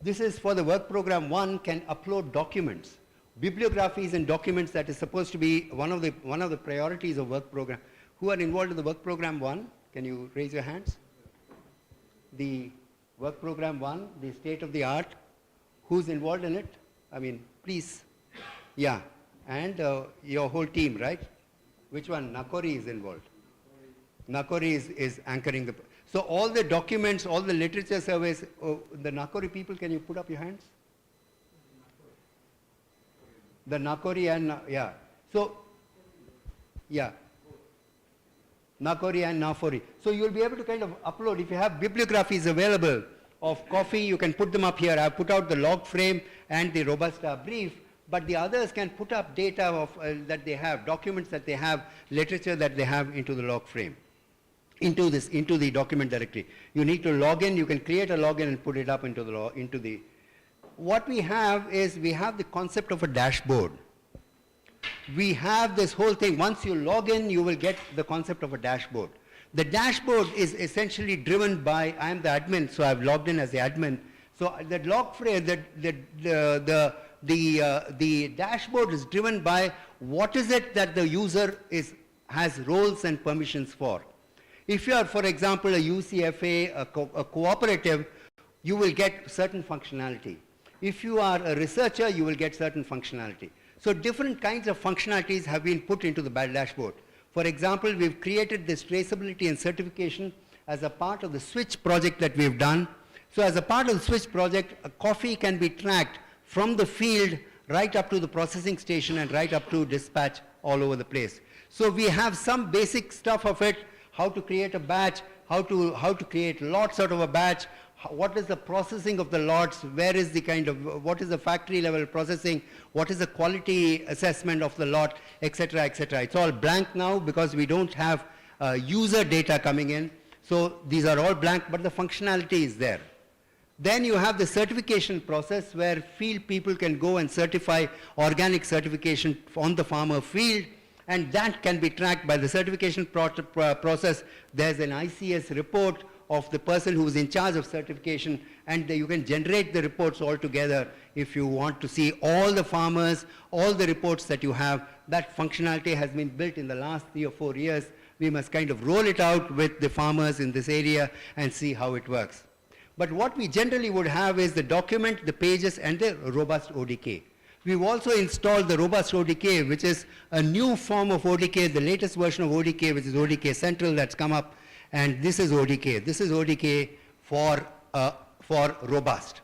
This is for the work program 1 can upload documents, bibliographies and documents. That is supposed to be one of the priorities of work program. Who are involved in the work program 1? Can you raise your hands? The work program 1, the state of the art. Who's involved in it? I mean, please. Yeah, and your whole team, right? Which one? Nakori is involved. Nakori is anchoring the. So all the documents, all the literature surveys, the Nakori people, can you put up your hands? The Nakori and, yeah. So, yeah. Nakori and Nafori. So you'll be able to kind of upload, if you have bibliographies available of coffee, you can put them up here. I've put out the log frame and the Robusta brief, but the others can put up data of, that they have, documents that they have, literature that they have into the log frame. Into the document directory. You need to log in, you can create a login and put it up into the, what we have is, we have the concept of a dashboard. We have this whole thing, once you log in, you will get the concept of a dashboard. The dashboard is essentially driven by, I am the admin, so I've logged in as the admin. So the log frame, the dashboard is driven by what is it that the user has roles and permissions for. If you are, for example, a UCFA, a cooperative, you will get certain functionality. If you are a researcher, you will get certain functionality. So different kinds of functionalities have been put into the dashboard. For example, we've created this traceability and certification as a part of the switch project that we've done. So as a part of the switch project, a coffee can be tracked from the field right up to the processing station and right up to dispatch all over the place. So we have some basic stuff of it, how to create a batch, how to create lots out of a batch, what is the processing of the lots, where is the kind of, what is the factory level processing, what is the quality assessment of the lot, etc., etc. It's all blank now because we don't have user data coming in. So these are all blank, but the functionality is there. Then you have the certification process where field people can go and certify organic certification on the farmer field, and that can be tracked by the certification process. There's an ICS report of the person who's in charge of certification, and you can generate the reports all together if you want to see all the farmers, all the reports that you have. That functionality has been built in the last 3 or 4 years. We must kind of roll it out with the farmers in this area and see how it works. But what we generally would have is the document, the pages, and the robust ODK. We've also installed the robust ODK, which is a new form of ODK, the latest version of ODK, which is ODK Central that's come up, and this is ODK. This is ODK for robust.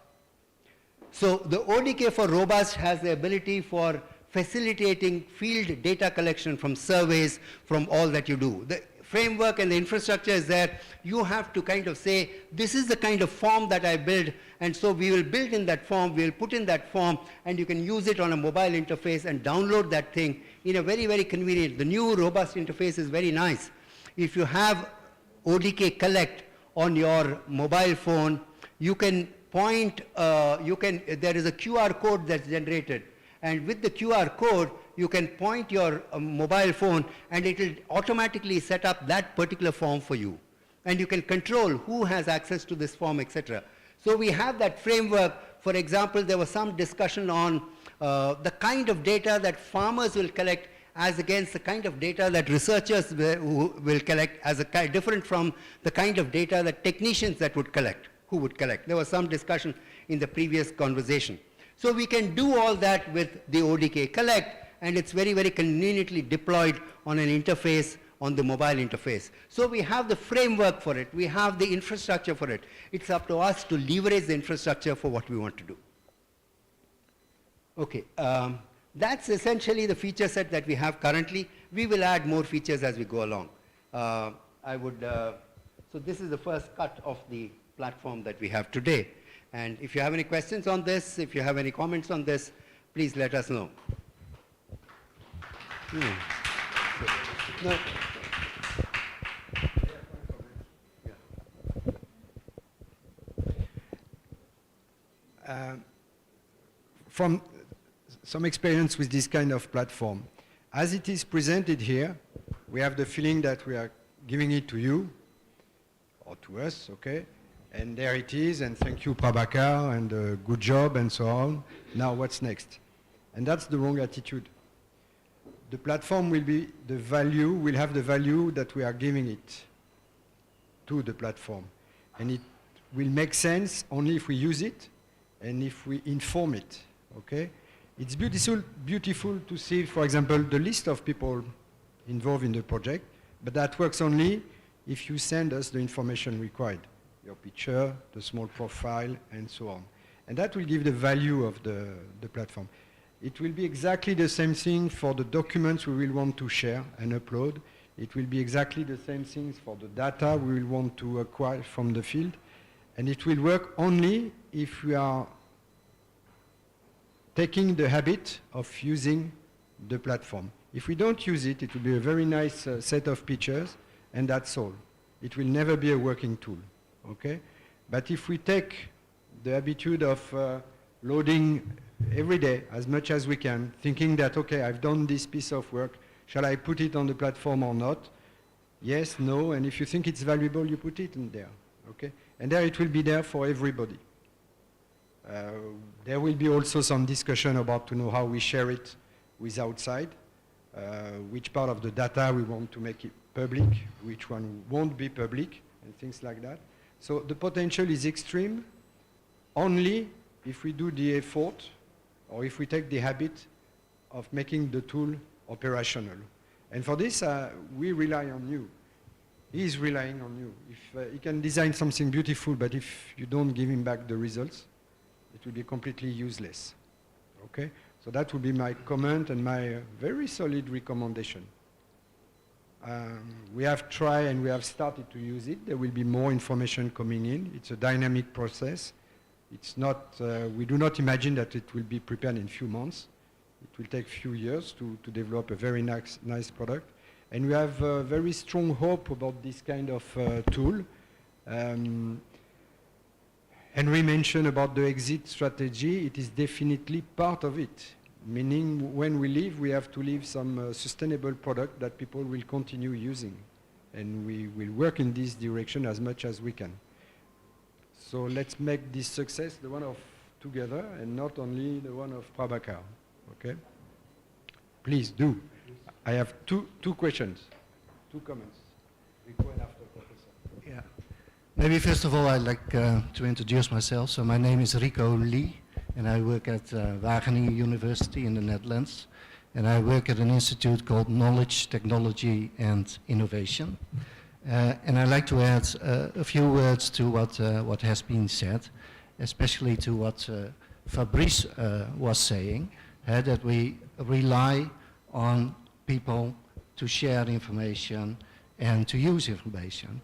So the ODK for robust has the ability for facilitating field data collection from surveys, from all that you do. The framework and the infrastructure is there. You have to kind of say, this is the kind of form that I build, and so we will build in that form, we will put in that form, and you can use it on a mobile interface and download that thing in a very, very convenient. The new robust interface is very nice. If you have ODK Collect on your mobile phone, you can point, there is a QR code that's generated. And with the QR code, you can point your mobile phone and it will automatically set up that particular form for you. And you can control who has access to this form, etc. So we have that framework. For example, there was some discussion on the kind of data that farmers will collect as against the kind of data that researchers will collect as a different from the kind of data that technicians that would collect, who would collect. There was some discussion in the previous conversation. So we can do all that with the ODK Collect, and it's very, very conveniently deployed on an interface, on the mobile interface. So we have the framework for it. We have the infrastructure for it. It's up to us to leverage the infrastructure for what we want to do. Okay, that's essentially the feature set that we have currently. We will add more features as we go along. So this is the first cut of the platform that we have today. And if you have any questions on this, if you have any comments on this, please let us know. No. From some experience with this kind of platform, as it is presented here, we have the feeling that we are giving it to you, or to us, okay? And there it is, and thank you, Prabhakar, and good job, and so on. Now what's next? And that's the wrong attitude. The platform will be the value, will have the value that we are giving it to the platform. And it will make sense only if we use it and if we inform it, okay? It's beautiful to see, for example, the list of people involved in the project, but that works only if you send us the information required, your picture, the small profile, and so on. And that will give the value of the platform. It will be exactly the same thing for the documents we will want to share and upload. It will be exactly the same things for the data we will want to acquire from the field. And it will work only if we are taking the habit of using the platform. If we don't use it, it will be a very nice set of pictures, and that's all. It will never be a working tool, okay? But if we take the attitude of loading every day as much as we can, thinking that, okay, I've done this piece of work, shall I put it on the platform or not? Yes, no, and if you think it's valuable, you put it in there, okay? And there it will be there for everybody. There will be also some discussion about to know how we share it with outside, which part of the data we want to make it public, which one won't be public, and things like that. So the potential is extreme only if we do the effort or if we take the habit of making the tool operational. And for this, we rely on you. He is relying on you. If he can design something beautiful, but if you don't give him back the results, it will be completely useless, okay? So that would be my comment and my very solid recommendation. We have tried and we have started to use it. There will be more information coming in. It's a dynamic process. It's not, we do not imagine that it will be prepared in a few months. It will take a few years to develop a very nice product. And we have very strong hope about this kind of tool. Henry mentioned about the exit strategy. It is definitely part of it, meaning when we leave, we have to leave some sustainable product that people will continue using. And we will work in this direction as much as we can. So let's make this success the one of together and not only the one of Prabhakar, okay? Please do. I have two questions, 2 comments. Before and after, Professor. Yeah. Maybe first of all, I'd like to introduce myself. So my name is Rico Lee, and I work at Wageningen University in the Netherlands. And I work at an institute called Knowledge, Technology and Innovation. And I'd like to add a few words to what has been said, especially to what Fabrice was saying, that we rely on people to share information and to use information.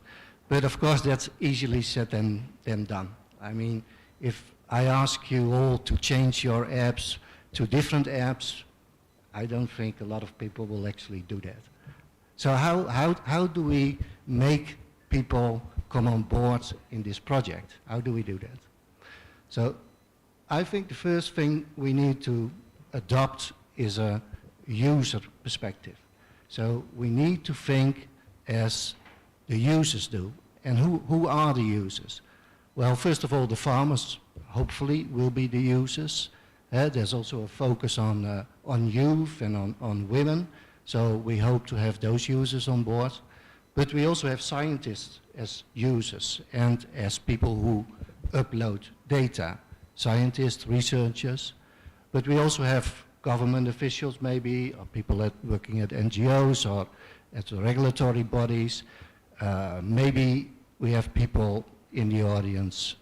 But of course, that's easily said than done. I mean, if I ask you all to change your apps to different apps, I don't think a lot of people will actually do that. So how do we make people come on board in this project? How do we do that? So I think the first thing we need to adopt is a user perspective. So we need to think as the users do. And who are the users? Well, first of all, the farmers, hopefully, will be the users. There's also a focus on youth and on women. So we hope to have those users on board. But we also have scientists as users and as people who upload data. Scientists, researchers. But we also have government officials maybe, or people working at NGOs or at the regulatory bodies. Maybe we have people in the audience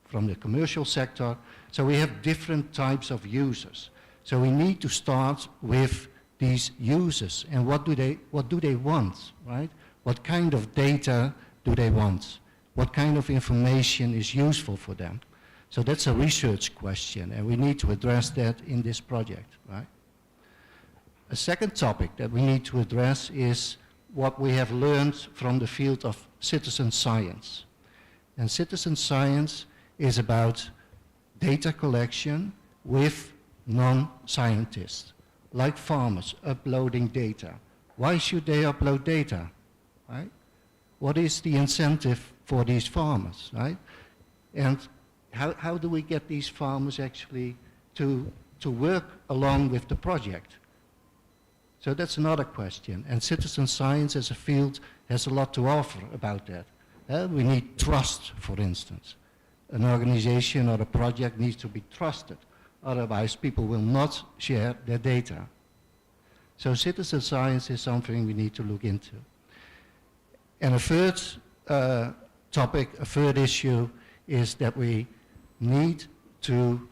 from the commercial sector. So we have different types of users. So we need to start with these users and what do they want, right? What kind of data do they want? What kind of information is useful for them? So that's a research question, and we need to address that in this project, right? A second topic that we need to address is what we have learned from the field of citizen science. And citizen science is about data collection with non-scientists, like farmers uploading data. Why should they upload data, right? What is the incentive for these farmers, right? And how do we get these farmers actually to work along with the project? So that's another question. And citizen science as a field has a lot to offer about that. We need trust, for instance. An organization or a project needs to be trusted. Otherwise, people will not share their data. So citizen science is something we need to look into. And a third topic, a third issue, is that we need to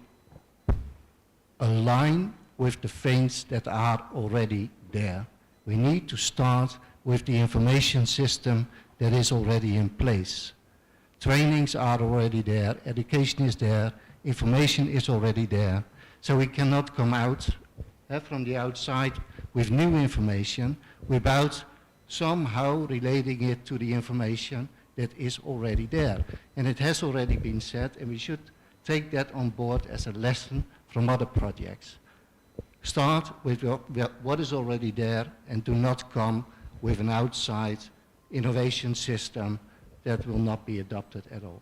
align with the things that are already there. We need to start with the information system that is already in place. Trainings are already there, education is there, information is already there. So we cannot come out from the outside with new information without somehow relating it to the information that is already there. And it has already been said, and we should take that on board as a lesson from other projects. Start with what is already there and do not come with an outside innovation system that will not be adopted at all.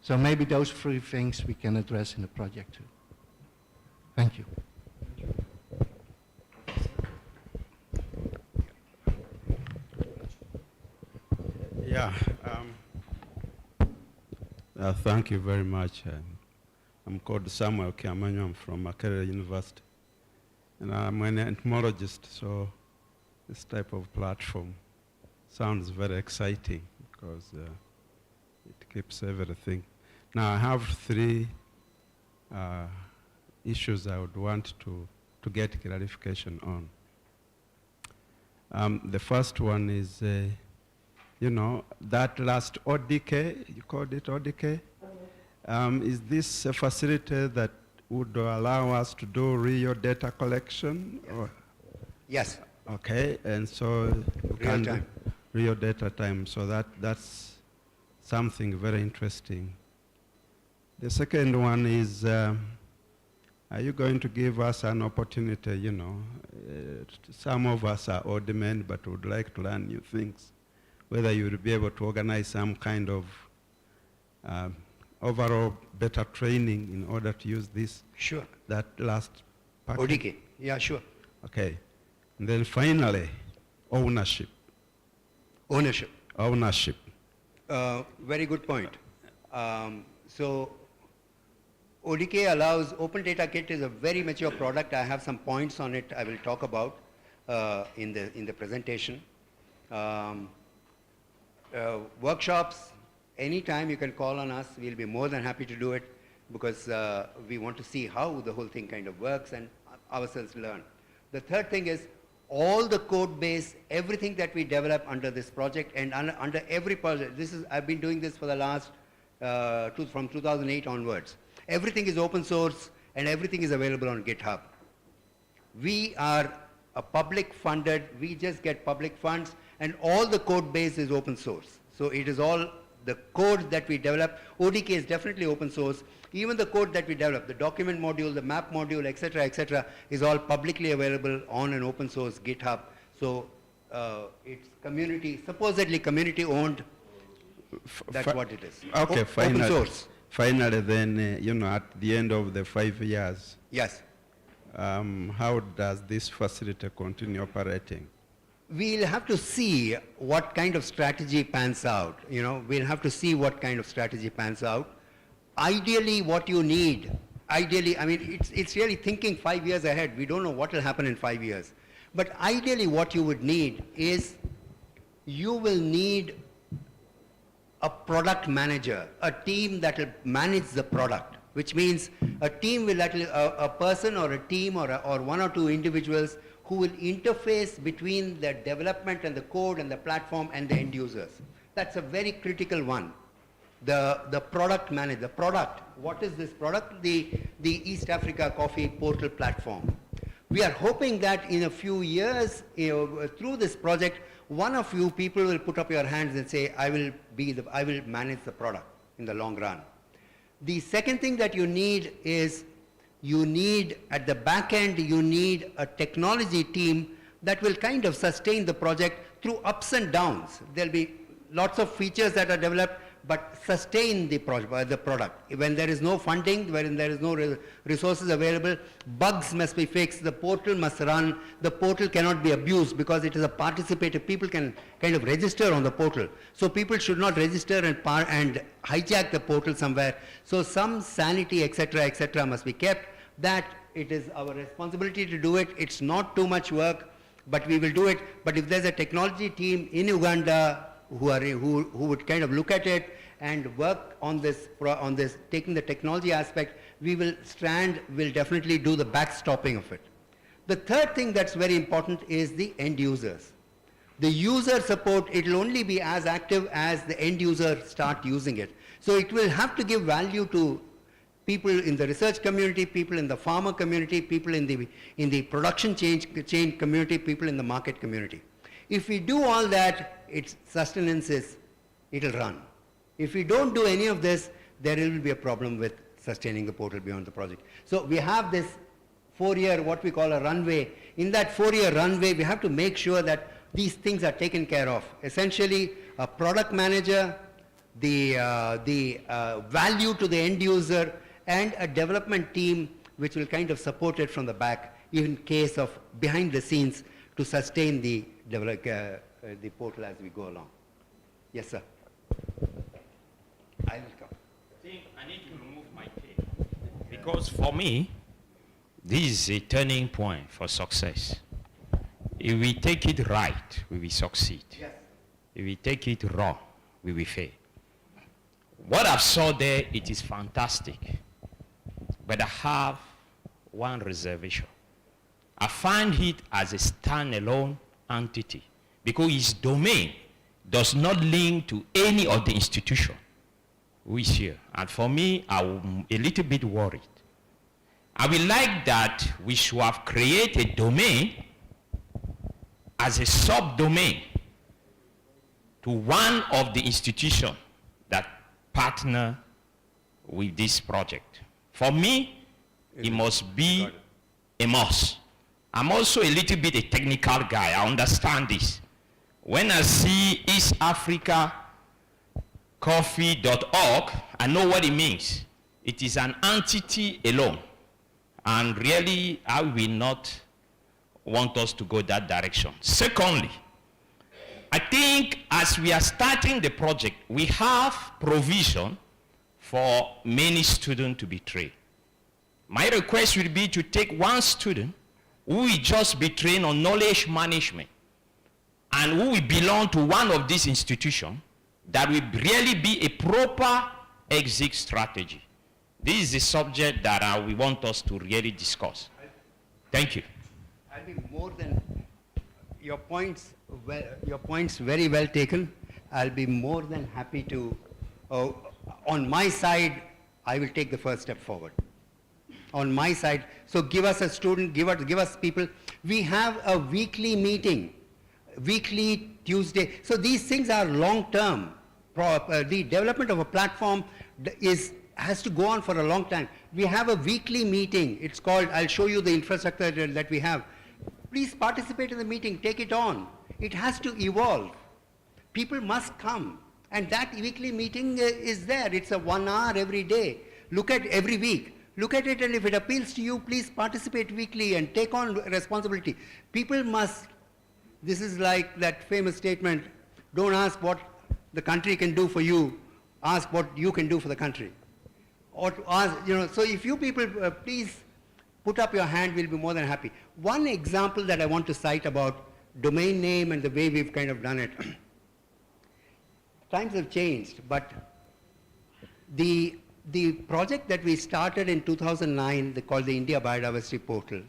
So maybe those three things we can address in the project too. Thank you. Yeah, thank you very much. I'm called Samuel Kiamanyo. I'm from Makerere University. And I'm an entomologist, so this type of platform sounds very exciting because it keeps everything. Now, I have three issues I would want to get clarification on. The first one is, you know, that last ODK, you called it ODK? Is this a facility that would allow us to do real data collection? Yes. Or? Yes. Okay, and so you can do real data time, so that's something very interesting. The second one is, are you going to give us an opportunity, you know, some of us are old men but would like to learn new things, whether you would be able to organize some kind of overall better training in order to use this? Sure. That last package? ODK, yeah, sure. Okay. And then finally, ownership. Ownership. Ownership. Very good point. So ODK allows, Open Data Kit is a very mature product. I have some points on it I will talk about in the presentation. Workshops, anytime you can call on us, we'll be more than happy to do it because we want to see how the whole thing kind of works and ourselves learn. The third thing is all the code base, everything that we develop under this project and under every project, I've been doing this for the last, from 2008 onwards. Everything is open source and everything is available on GitHub. We are a public funded, we just get public funds, and all the code base is open source. So it is all the code that we develop. ODK is definitely open source. Even the code that we develop, the document module, the map module, etc., is all publicly available on an open source GitHub. So it's community, supposedly community owned. That's what it is. Okay, Open source. Finally, then, you know, at the end of the 5 years, Yes. How does this facility continue operating? We'll have to see what kind of strategy pans out. You know, we'll have to see what kind of strategy pans out. Ideally, what you need, ideally, I mean, it's really thinking 5 years ahead. We don't know what will happen in 5 years. But ideally, what you would need is, you will need a product manager, a team that will manage the product, which means a team will, a person or a team or one or two individuals who will interface between the development and the code and the platform and the end users. That's a very critical one. The product manager, the product. What is this product? The East Africa Coffee Portal platform. We are hoping that in a few years, through this project, one of you people will put up your hands and say, I will manage the product in the long run. The second thing that you need is, you need, at the back end, you need a technology team that will kind of sustain the project through ups and downs. There'll be lots of features that are developed, but sustain the product. When there is no funding, when there is no resources available, bugs must be fixed, the portal must run, the portal cannot be abused because it is a participative, people can kind of register on the portal. So people should not register and hijack the portal somewhere. So some sanity, etc., must be kept. That it is our responsibility to do it. It's not too much work, but we will do it. But if there's a technology team in Uganda who would kind of look at it and work on this, taking the technology aspect, will definitely do the backstopping of it. The third thing that's very important is the end users. The user support, it will only be as active as the end user start using it. So it will have to give value to people in the research community, people in the farmer community, people in the production chain community, people in the market community. If we do all that, its sustenance it'll run. If we don't do any of this, there will be a problem with sustaining the portal beyond the project. So we have this 4-year, what we call a runway. In that 4-year runway, we have to make sure that these things are taken care of. Essentially, a product manager, the value to the end user, and a development team which will kind of support it from the back, in case of behind the scenes, to sustain the portal as we go along. Yes, sir. I will come. I think I need to remove my tape, because for me, this is a turning point for success. If we take it right, we will succeed. Yes. If we take it wrong, we will fail. What I've saw there, it is fantastic. But I have one reservation. I find it as a standalone entity, because its domain does not link to any of the institution who is here. And for me, I'm a little bit worried. I would like that we should have created a domain as a subdomain to one of the institutions that partner with this project. For me, it must be a must. I'm also a little bit a technical guy. I understand this. When I see East Africa Coffee.org, I know what it means. It is an entity alone. And really, I will not want us to go that direction. Secondly, I think as we are starting the project, we have provision for many students to be trained. My request will be to take one student who will just be trained on knowledge management and who will belong to one of these institutions that will really be a proper exit strategy. This is the subject that we want us to really discuss. Thank you. I'll be more than, your points very well taken. I'll be more than happy to, on my side, I will take the first step forward. on my side. So give us a student, give us people. We have a weekly meeting, weekly Tuesday. So these things are long term. The development of a platform has to go on for a long time. We have a weekly meeting. It's called, I'll show you the infrastructure that we have. Please participate in the meeting, take it on. It has to evolve. People must come. And that weekly meeting is there. It's a 1 hour every day. Look at every week. Look at it, and if it appeals to you, please participate weekly and take on responsibility. People must, this is like that famous statement, don't ask what the country can do for you, ask what you can do for the country. Or to ask, so if you people please put up your hand, we'll be more than happy. One example that I want to cite about domain name and the way we've kind of done it. Times have changed, but the project that we started in 2009, called the India Biodiversity Portal,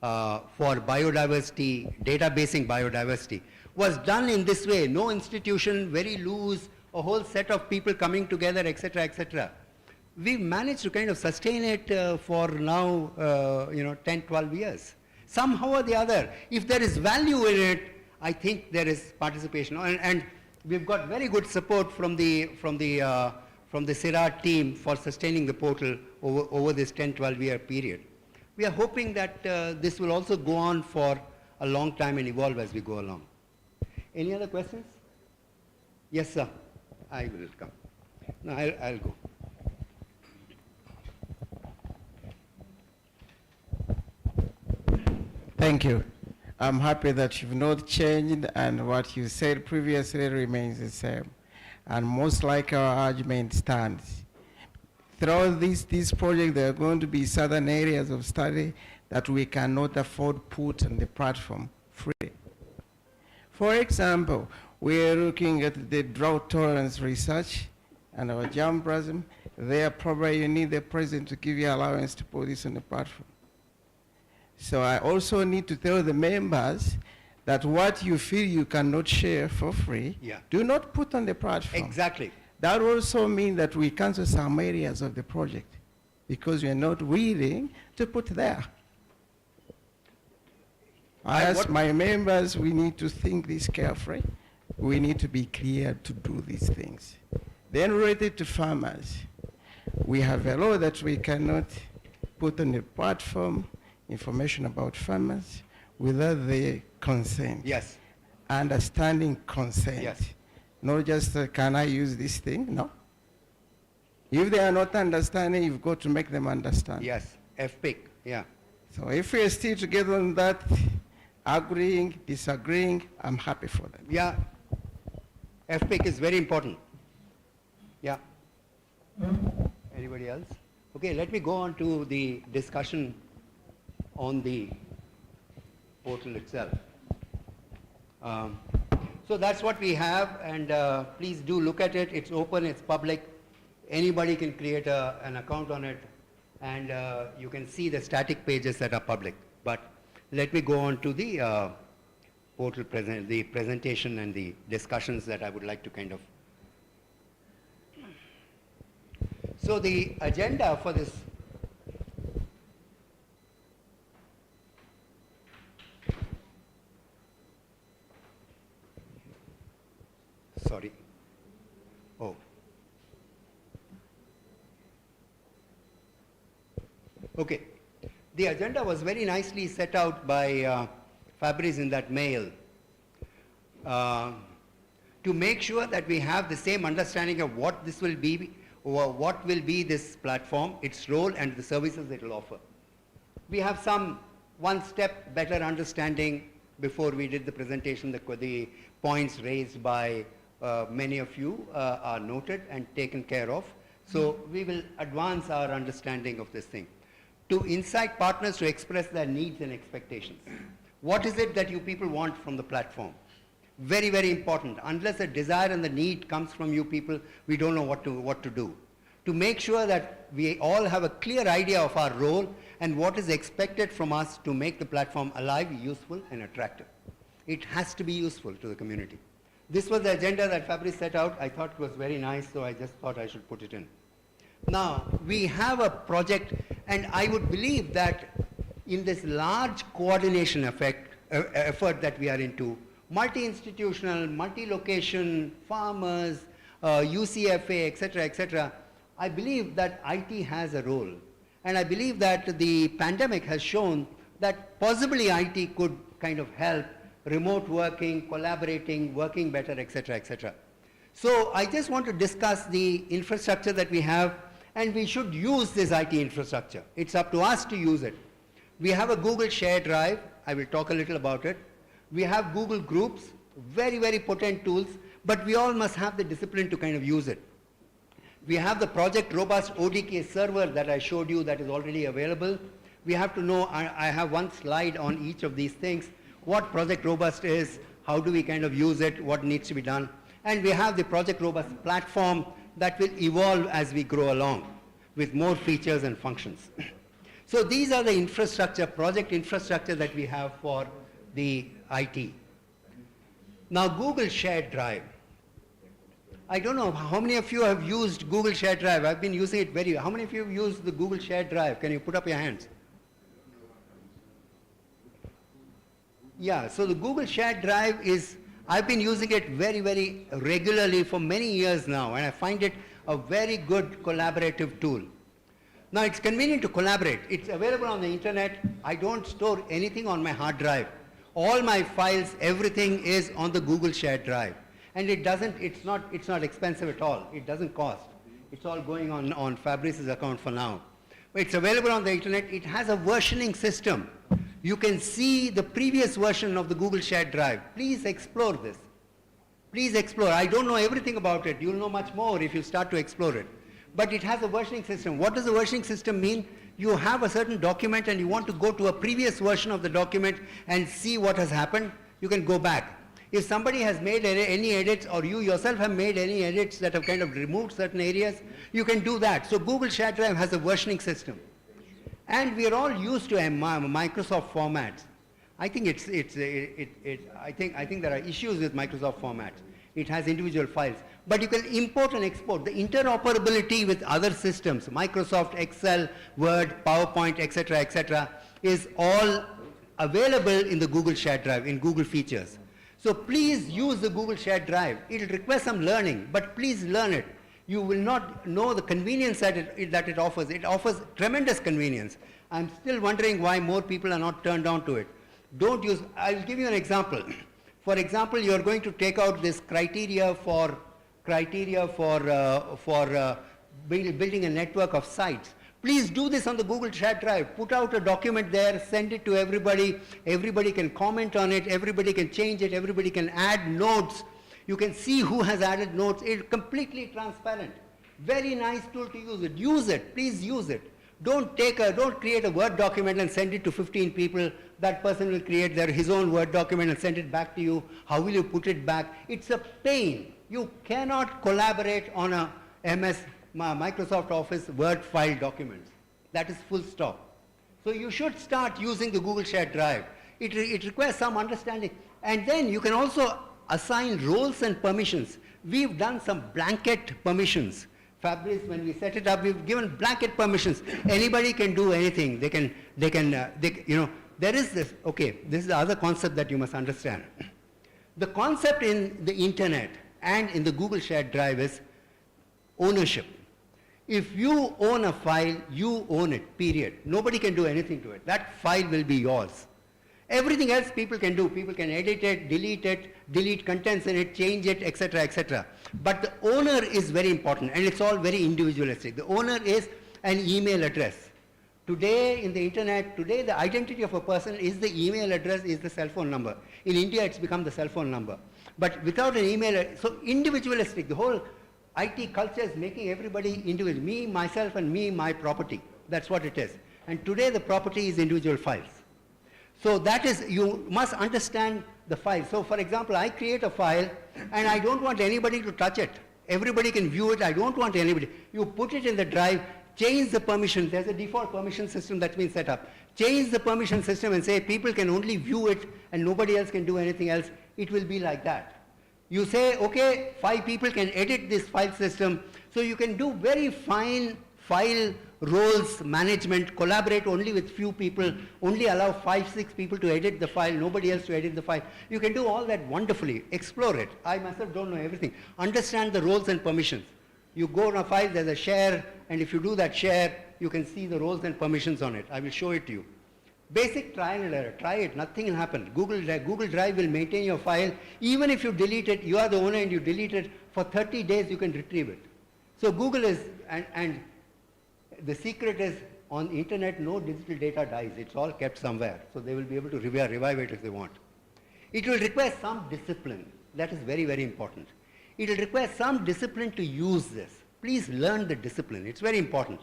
for biodiversity, databasing biodiversity, was done in this way. No institution, very loose, a whole set of people coming together, etc., etc. We've managed to kind of sustain it for now, 10, 12 years. Somehow or the other, if there is value in it, I think there is participation. And we've got very good support from the CIRAD team for sustaining the portal over this 10, 12-year period. We are hoping that this will also go on for a long time and evolve as we go along. Any other questions? Yes, sir. I will come. No, I'll go. Thank you. I'm happy that you've not changed and what you said previously remains the same. And most like our argument stands. Throughout this project, there are going to be certain areas of study that we cannot afford put on the platform free. For example, we're looking at the drought tolerance research and our germplasm. There probably you need the president to give you allowance to put this on the platform. So I also need to tell the members that what you feel you cannot share for free, do not put on the platform. Exactly. That also means that we cancel some areas of the project because we are not willing to put there. I ask my members, we need to think this carefully. We need to be clear to do these things. Then related to farmers, we have a law that we cannot put on the platform information about farmers without the consent. Yes. Understanding consent. Yes. Not just, can I use this thing? No. If they are not understanding, you've got to make them understand. Yes, FPIC, yeah. So if we are still together on that, agreeing, disagreeing, I'm happy for that. Yeah, FPIC is very important. Yeah. Anybody else? Okay, let me go on to the discussion on the portal itself. So that's what we have, and please do look at it. It's open, it's public. Anybody can create an account on it, and you can see the static pages that are public. But let me go on to the portal the presentation and the discussions that I would like to kind of. So the agenda for this. Sorry. Oh. Okay. The agenda was very nicely set out by Fabrice in that mail to make sure that we have the same understanding of what this will be, or what will be this platform, its role, and the services it will offer. We have some one step better understanding before we did the presentation. The points raised by many of you are noted and taken care of. So we will advance our understanding of this thing. To incite partners to express their needs and expectations. What is it that you people want from the platform? Very, very important. Unless the desire and the need comes from you people, we don't know what to do. To make sure that we all have a clear idea of our role and what is expected from us to make the platform alive, useful, and attractive. It has to be useful to the community. This was the agenda that Fabrice set out. I thought it was very nice, so I just thought I should put it in. Now, we have a project, and I would believe that in this large coordination effort that we are into, multi-institutional, multi-location, farmers, UCFA, etc., I believe that IT has a role. And I believe that the pandemic has shown that possibly IT could kind of help remote working, collaborating, working better, etc. So I just want to discuss the infrastructure that we have, and we should use this IT infrastructure. It's up to us to use it. We have a Google Share Drive. I will talk a little about it. We have Google Groups, very, very potent tools, but we all must have the discipline to kind of use it. We have the Project Robust ODK server that I showed you that is already available. We have to know, I have one slide on each of these things, what Project Robust is, how do we kind of use it, what needs to be done. And we have the Project Robust platform that will evolve as we grow along with more features and functions. So these are the infrastructure, project infrastructure that we have for the IT. Now Google Shared Drive. I don't know how many of you have used Google Shared Drive. I've been using it how many of you have used the Google Shared Drive? Can you put up your hands? Yeah, so the Google Shared Drive I've been using it very, very regularly for many years now, and I find it a very good collaborative tool. Now it's convenient to collaborate. It's available on the internet. I don't store anything on my hard drive. All my files, everything is on the Google Shared Drive. And it's not expensive at all. It doesn't cost. It's all going on Fabrice's account for now. But it's available on the internet. It has a versioning system. You can see the previous version of the Google Shared Drive. Please explore this. Please explore. I don't know everything about it. You'll know much more if you start to explore it. But it has a versioning system. What does a versioning system mean? You have a certain document and you want to go to a previous version of the document and see what has happened. You can go back. If somebody has made any edits, or you yourself have made any edits that have kind of removed certain areas, you can do that. So Google Shared Drive has a versioning system. And we are all used to Microsoft formats. I think I think there are issues with Microsoft formats. It has individual files. But you can import and export. The interoperability with other systems, Microsoft Excel, Word, PowerPoint, etc., is all available in the Google Shared Drive, in Google Features. So please use the Google Shared Drive. It will require some learning, but please learn it. You will not know the convenience that it offers. It offers tremendous convenience. I'm still wondering why more people are not turned on to it. I'll give you an example. For example, you're going to take out this criteria for building a network of sites. Please do this on the Google Shared Drive. Put out a document there, send it to everybody. Everybody can comment on it. Everybody can change it. Everybody can add notes. You can see who has added notes. It's completely transparent. Very nice tool to use it. Use it. Please use it. Don't create a Word document and send it to 15 people. That person will create his own Word document and send it back to you. How will you put it back? It's a pain. You cannot collaborate on a Microsoft Office Word file documents. That is full stop. So you should start using the Google Shared Drive. It requires some understanding. And then you can also assign roles and permissions. We've done some blanket permissions. Fabrice, when we set it up, we've given blanket permissions. Anybody can do anything. There is this, this is the other concept that you must understand. The concept in the internet and in the Google Shared Drive is ownership. If you own a file, you own it, period. Nobody can do anything to it. That file will be yours. Everything else people can do. People can edit it, delete contents in it, change it, etc. But the owner is very important, and it's all very individualistic. The owner is an email address. Today in the internet, the identity of a person is the email address, is the cell phone number. In India, it's become the cell phone number. But without an email, so individualistic, the whole IT culture is making everybody individual. Me, myself, and me, my property. That's what it is. And today the property is individual files. So that is, you must understand the file. So for example, I create a file and I don't want anybody to touch it. Everybody can view it. I don't want anybody. You put it in the drive, change the permission. There's a default permission system that's been set up. Change the permission system and say people can only view it and nobody else can do anything else. It will be like that. You say, okay, 5 people can edit this file system. So you can do very fine file roles management, collaborate only with few people, only allow 5-6 people to edit the file, nobody else to edit the file. You can do all that wonderfully. Explore it. I myself don't know everything. Understand the roles and permissions. You go on a file, there's a share, and if you do that share, you can see the roles and permissions on it. I will show it to you. Basic trial and error. Try it. Nothing will happen. Google Drive will maintain your file. Even if you delete it, you are the owner and you delete it, for 30 days you can retrieve it. So Google is, and the secret is, on the internet, no digital data dies. It's all kept somewhere. So they will be able to revive it if they want. It will require some discipline. That is very, very important. It will require some discipline to use this. Please learn the discipline. It's very important.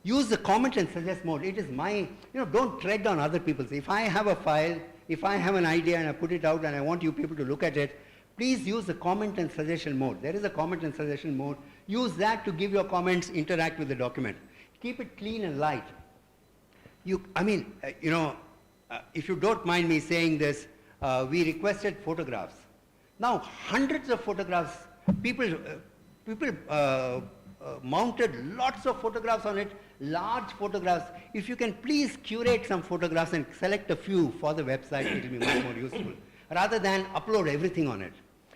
Use the comment and suggest mode. It is my, don't tread on other people's. If I have a file, if I have an idea and I put it out and I want you people to look at it, please use the comment and suggestion mode. There is a comment and suggestion mode. Use that to give your comments, interact with the document. Keep it clean and light. If you don't mind me saying this, we requested photographs. Now, hundreds of photographs, people mounted lots of photographs on it, large photographs. If you can please curate some photographs and select a few for the website, it will be much more useful, rather than upload everything on it.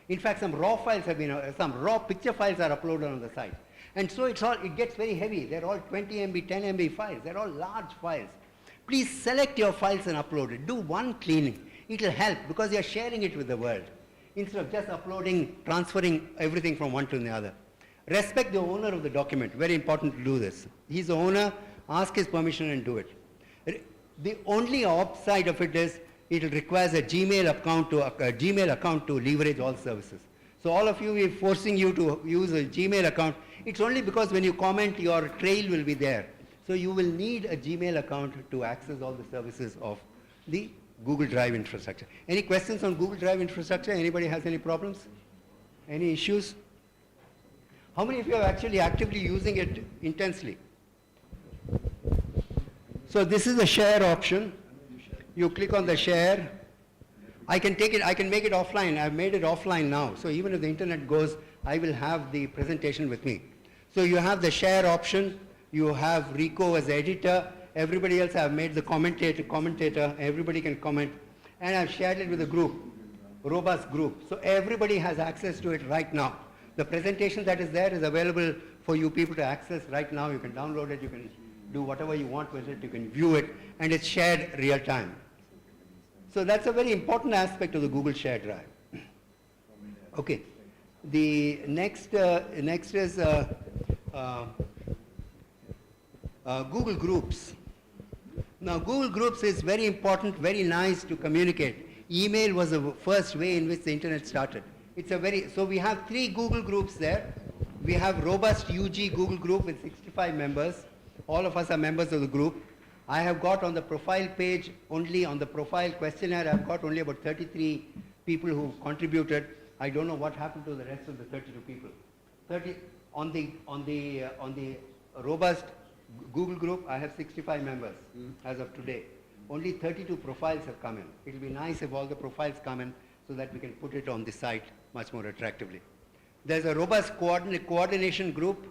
In fact, some raw picture files are uploaded on the site. And so it gets very heavy. They're all 20 MB, 10 MB files. They're all large files. Please select your files and upload it. Do one cleaning. It will help because you're sharing it with the world, instead of just uploading, transferring everything from one to the other. Respect the owner of the document. Very important to do this. He's the owner. Ask his permission and do it. The only upside of it is it requires a Gmail account to leverage all services. So all of you, we're forcing you to use a Gmail account. It's only because when you comment, your trail will be there. So you will need a Gmail account to access all the services of the Google Drive infrastructure. Any questions on Google Drive infrastructure? Anybody has any problems? Any issues? How many of you are actually actively using it intensely? So this is the share option. You click on the share. I can take it, I can make it offline. I've made it offline now. So even if the internet goes, I will have the presentation with me. So you have the share option. You have Rico as editor. Everybody else, I've made the commentator. Everybody can comment. And I've shared it with a group, robust group. So everybody has access to it right now. The presentation that is there is available for you people to access right now. You can download it. You can do whatever you want with it. You can view it. And it's shared real time. So that's a very important aspect of the Google Share Drive. Okay. The next is Google Groups. Now, Google Groups is very important, very nice to communicate. Email was the first way in which the internet started. So we have 3 Google Groups there. We have robust UG Google Group with 65 members. All of us are members of the group. I have got on the profile page, only on the profile questionnaire, I've got only about 33 people who contributed. I don't know what happened to the rest of the 32 people. On the robust Google group, I have 65 members as of today. Only 32 profiles have come in. It will be nice if all the profiles come in so that we can put it on the site much more attractively. There's a robust coordination group,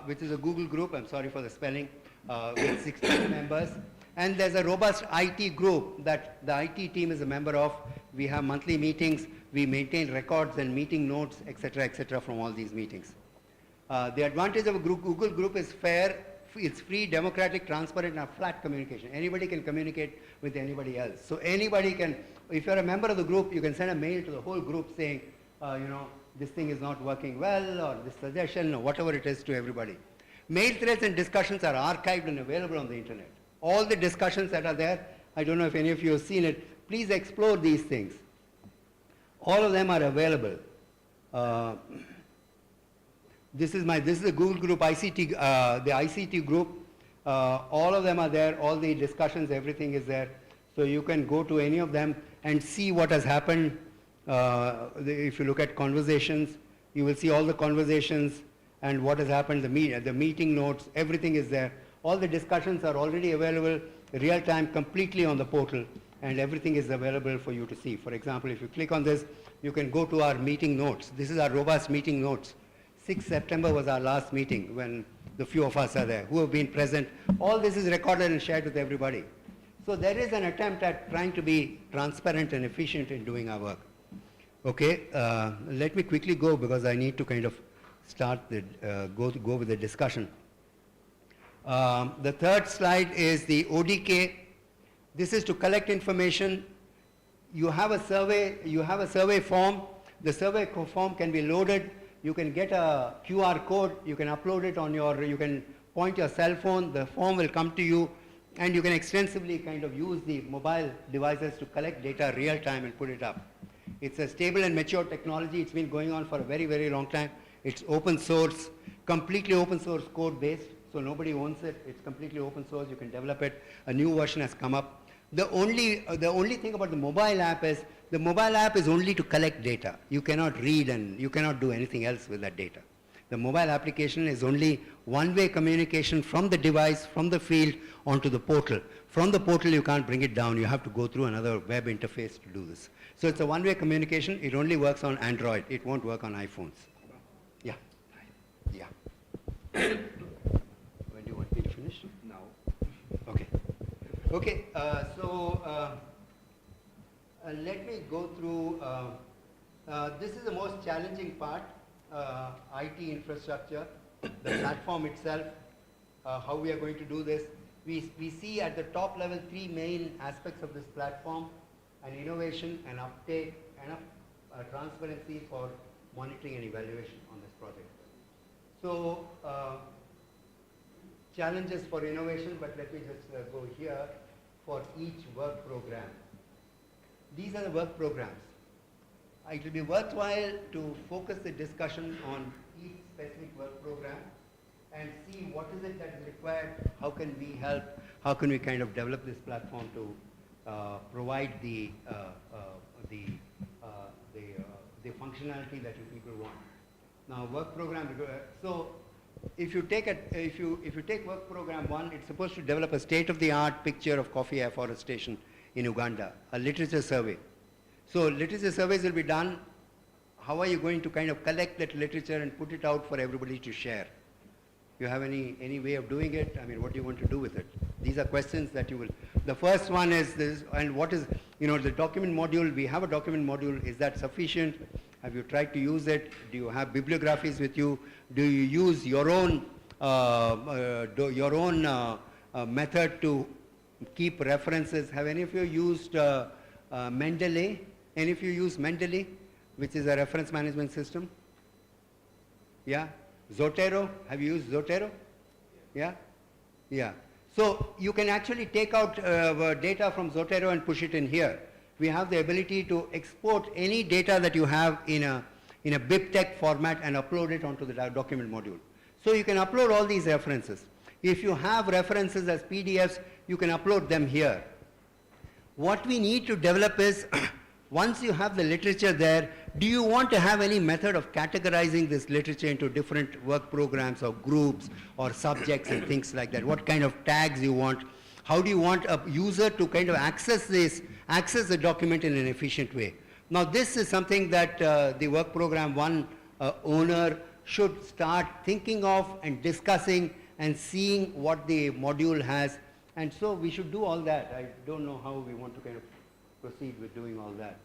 which is a Google group, I'm sorry for the spelling, with 16 members. And there's a robust IT group that the IT team is a member of. We have monthly meetings. We maintain records and meeting notes, etc., from all these meetings. The advantage of a Google group is fair, it's free, democratic, transparent, and flat communication. Anybody can communicate with anybody else. So anybody can, if you're a member of the group, you can send a mail to the whole group saying, this thing is not working well, or this suggestion, or whatever it is, to everybody. Mail threads and discussions are archived and available on the internet. All the discussions that are there, I don't know if any of you have seen it, please explore these things. All of them are available. This is the Google group, ICT, the ICT group. All of them are there, all the discussions, everything is there. So you can go to any of them and see what has happened. If you look at conversations, you will see all the conversations and what has happened, the meeting notes, everything is there. All the discussions are already available real time, completely on the portal, and everything is available for you to see. For example, if you click on this, you can go to our meeting notes. This is our robust meeting notes. 6th September was our last meeting when the few of us are there, who have been present. All this is recorded and shared with everybody. So there is an attempt at trying to be transparent and efficient in doing our work. Okay, let me quickly go because I need to kind of start the, go with the discussion. The third slide is the ODK. This is to collect information. You have a survey form. The survey form can be loaded. You can get a QR code. You can upload it on your, you can point your cell phone. The form will come to you. And you can extensively kind of use the mobile devices to collect data real time and put it up. It's a stable and mature technology. It's been going on for a very, very long time. It's open source, completely open source code based, so nobody owns it. It's completely open source. You can develop it. A new version has come up. The only thing about the mobile app is the mobile app is only to collect data. You cannot read and you cannot do anything else with that data. The mobile application is only one-way communication from the device, from the field, onto the portal. From the portal, you can't bring it down. You have to go through another web interface to do this. So it's a one-way communication. It only works on Android. It won't work on iPhones. Yeah. Yeah. When do you want me to finish? Now. Okay. Okay. Let me go through. This is the most challenging part. IT infrastructure, the platform itself, how we are going to do this. We see at the top level three main aspects of this platform: an innovation, an uptake, and a transparency for monitoring and evaluation on this project. So challenges for innovation, but let me just go here for each work program. These are the work programs. It will be worthwhile to focus the discussion on each specific work program and see what is it that is required, how can we help, how can we kind of develop this platform to provide the functionality that you people want. Now, work program. So, if you take work program 1, it's supposed to develop a state-of-the-art picture of coffee afforestation in Uganda, a literature survey. So literature surveys will be done. How are you going to kind of collect that literature and put it out for everybody to share? You have any way of doing it? I mean, what do you want to do with it? These are questions that you will. The first one is this, and what is, the document module. We have a document module. Is that sufficient? Have you tried to use it? Do you have bibliographies with you? Do you use your own method to keep references? Have any of you used Mendeley? Any of you use Mendeley, which is a reference management system? Yeah? Zotero? Have you used Zotero? Yeah? Yeah. So you can actually take out data from Zotero and push it in here. We have the ability to export any data that you have in a BibTeX format and upload it onto the document module. So you can upload all these references. If you have references as PDFs, you can upload them here. What we need to develop is, once you have the literature there, do you want to have any method of categorizing this literature into different work programs or groups or subjects and things like that? What kind of tags you want? How do you want a user to kind of access the document in an efficient way? Now this is something that the work program 1 owner should start thinking of and discussing and seeing what the module has. And so we should do all that. I don't know how we want to kind of proceed with doing all that.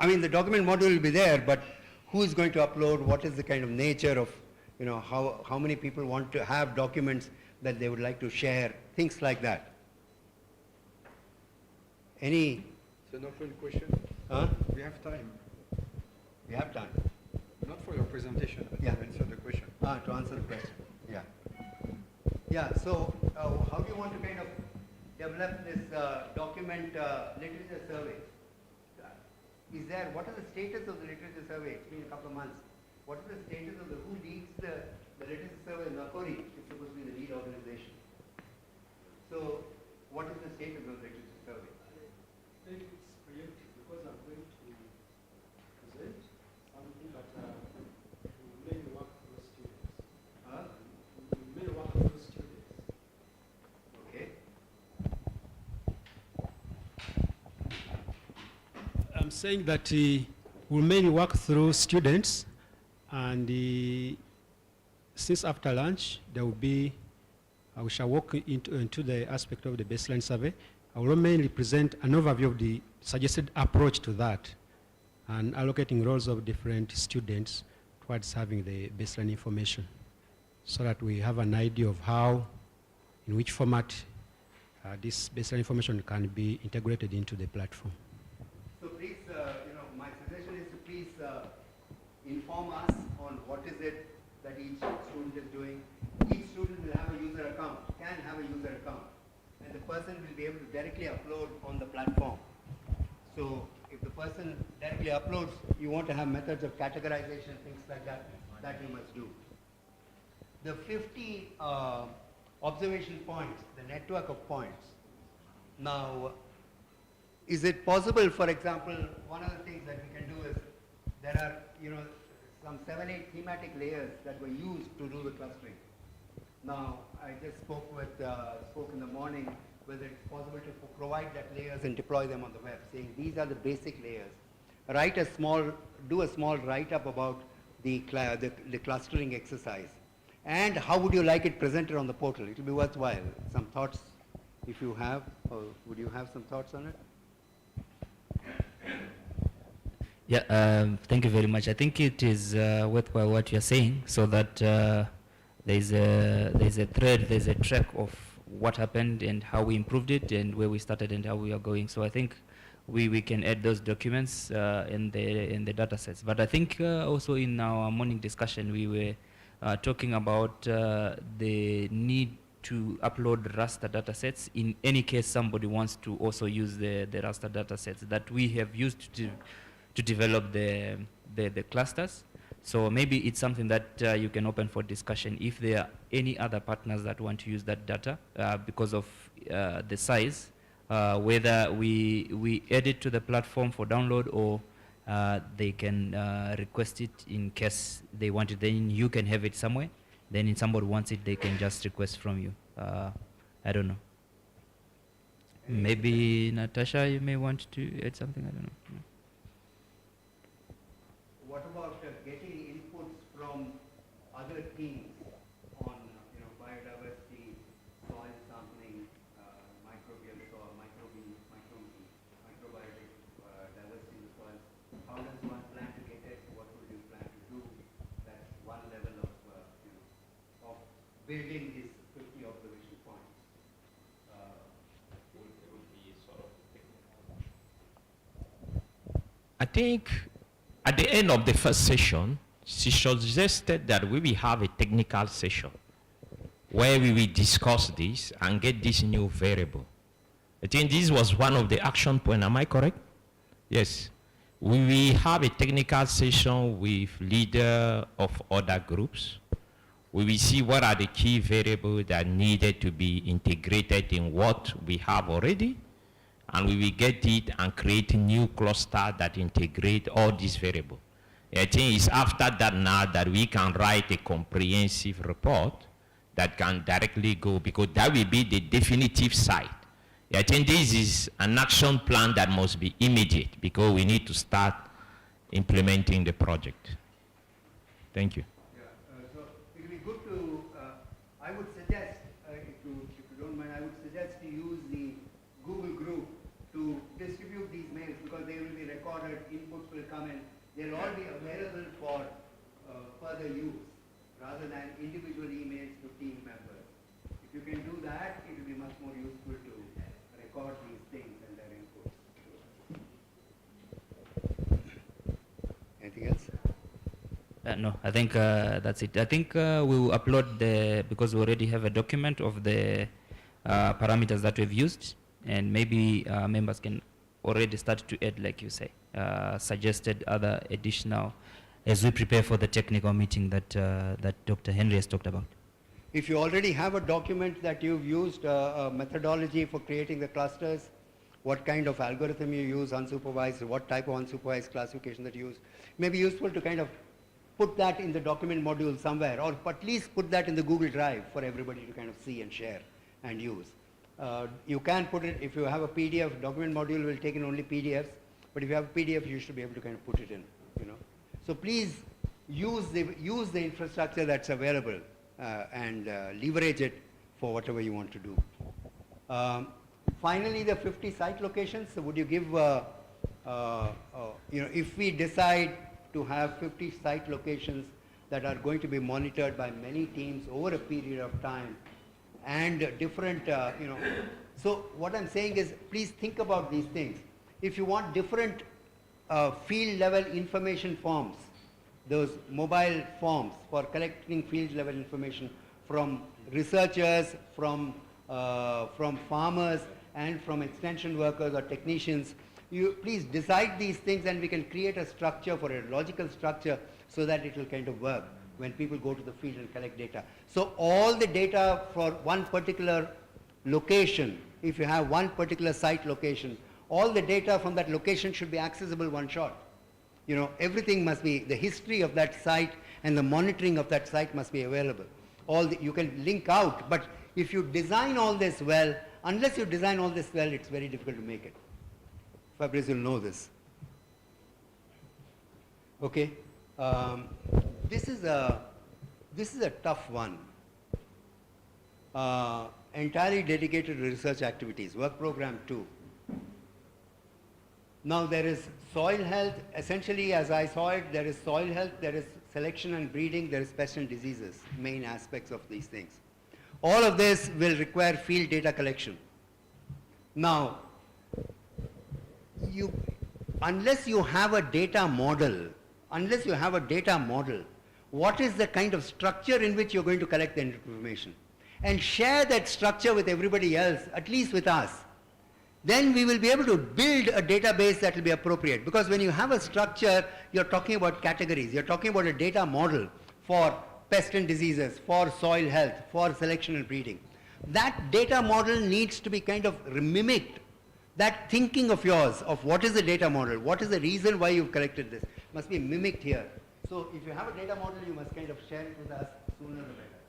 I mean, the document module will be there, but who is going to upload? What is the kind of nature of, how many people want to have documents that they would like to share, things like that. Any? It's an open question. Huh? We have time. We have time. Not for your presentation, but yeah. to answer the question. To answer the question, yeah. Yeah, so how do you want to kind of develop this document literature survey? What is the status of the literature survey? It's been a couple of months. What is the status of who leads the literature survey? Nakori is supposed to be the lead organization. So what is the status of the literature survey? It's preemptive because I'm going to present something that may work for students. May work for students. Okay. I'm saying that we mainly work through students, and since after lunch, there will be, we shall walk into the aspect of the baseline survey. I will mainly present an overview of the suggested approach to that and allocating roles of different students towards having the baseline information so that we have an idea of how, in which format this baseline information can be integrated into the platform. So please, my suggestion is to please inform us on what is it that each student is doing. Each student will have a user account, can have a user account, and the person will be able to directly upload on the platform. So if the person directly uploads, you want to have methods of categorization, things like that, that you must do. The 50 observation points, the network of points. Now, is it possible, for example, one of the things that we can do is, there are, some 7-8 thematic layers that were used to do the clustering. Now, I just spoke in the morning whether it's possible to provide that layers and deploy them on the web, saying these are the basic layers. Do a small write-up about the clustering exercise. And how would you like it presented on the portal? It will be worthwhile. Some thoughts, if you have, or would you have some thoughts on it? Yeah, thank you very much. I think it is worthwhile what you're saying, so that there's a thread, there's a track of what happened and how we improved it and where we started and how we are going. So I think we can add those documents in the data sets. But I think also in our morning discussion we were talking about the need to upload raster data sets in any case somebody wants to also use the raster data sets that we have used to develop the clusters. So maybe it's something that you can open for discussion if there are any other partners that want to use that data because of the size, whether we add it to the platform for download or they can request it in case they want it. Then you can have it somewhere. Then if somebody wants it, they can just request from you. I don't know. Maybe Natasha, you may want to add something. I don't know. What about getting inputs from other teams on biodiversity, soil sampling, microbial soil, microbiotic diversity in the soil? How does one plan to get it? What would you plan to do? That's one level of building these 50 observation points. I think at the end of the first session, she suggested that we will have a technical session where we will discuss this and get this new variable. I think this was one of the action points. Am I correct? Yes. We will have a technical session with leaders of other groups. We will see what are the key variables that needed to be integrated in what we have already, and we will get it and create a new cluster that integrate all these variables. I think it's after that now that we can write a comprehensive report that can directly go, because that will be the definitive site. I think this is an action plan that must be immediate because we need to start implementing the project. Thank you. So it will be good to, I would suggest, if you don't mind, I would suggest to use the Google group to distribute these mails because they will be recorded, inputs will come in, they'll all be available for further use rather than individual emails to team members. If you can do that, it will be much more useful to record these things and their inputs. Anything else? No, I think that's it. I think we will upload because we already have a document of the parameters that we've used, and maybe members can already start to add, like you say, suggested other additional as we prepare for the technical meeting that Dr. Henry has talked about. If you already have a document that you've used, a methodology for creating the clusters, what kind of algorithm you use, unsupervised, what type of unsupervised classification that you use, it may be useful to kind of put that in the document module somewhere, or at least put that in the Google Drive for everybody to kind of see and share and use. You can put it, if you have a PDF, document module will take in only PDFs, but if you have a PDF, you should be able to kind of put it in, So please use the infrastructure that's available and leverage it for whatever you want to do. Finally, the 50 site locations, so would you give, if we decide to have 50 site locations that are going to be monitored by many teams over a period of time and different, so what I'm saying is please think about these things. If you want different field level information forms, those mobile forms for collecting field level information from researchers, from farmers and from extension workers or technicians, you please decide these things and we can create a structure for a logical structure so that it will kind of work when people go to the field and collect data. So all the data for one particular location, if you have one particular site location, all the data from that location should be accessible one shot. Everything must be, the history of that site and the monitoring of that site must be available. You can link out, but if you design all this well, unless you design all this well, it's very difficult to make it. Fabrice will know this. Okay, this is a tough one. Entirely dedicated to research activities, work program 2. Now there is soil health, essentially as I saw it, there is soil health, there is selection and breeding, there is pest and diseases, main aspects of these things. All of this will require field data collection. Now, unless you have a data model, what is the kind of structure in which you're going to collect the information? And share that structure with everybody else, at least with us. Then we will be able to build a database that will be appropriate. Because when you have a structure, you're talking about categories. You're talking about a data model for pest and diseases, for soil health, for selection and breeding. That data model needs to be kind of mimicked. That thinking of yours, of what is the data model, what is the reason why you've collected this, must be mimicked here. So if you have a data model, you must kind of share it with us sooner or later.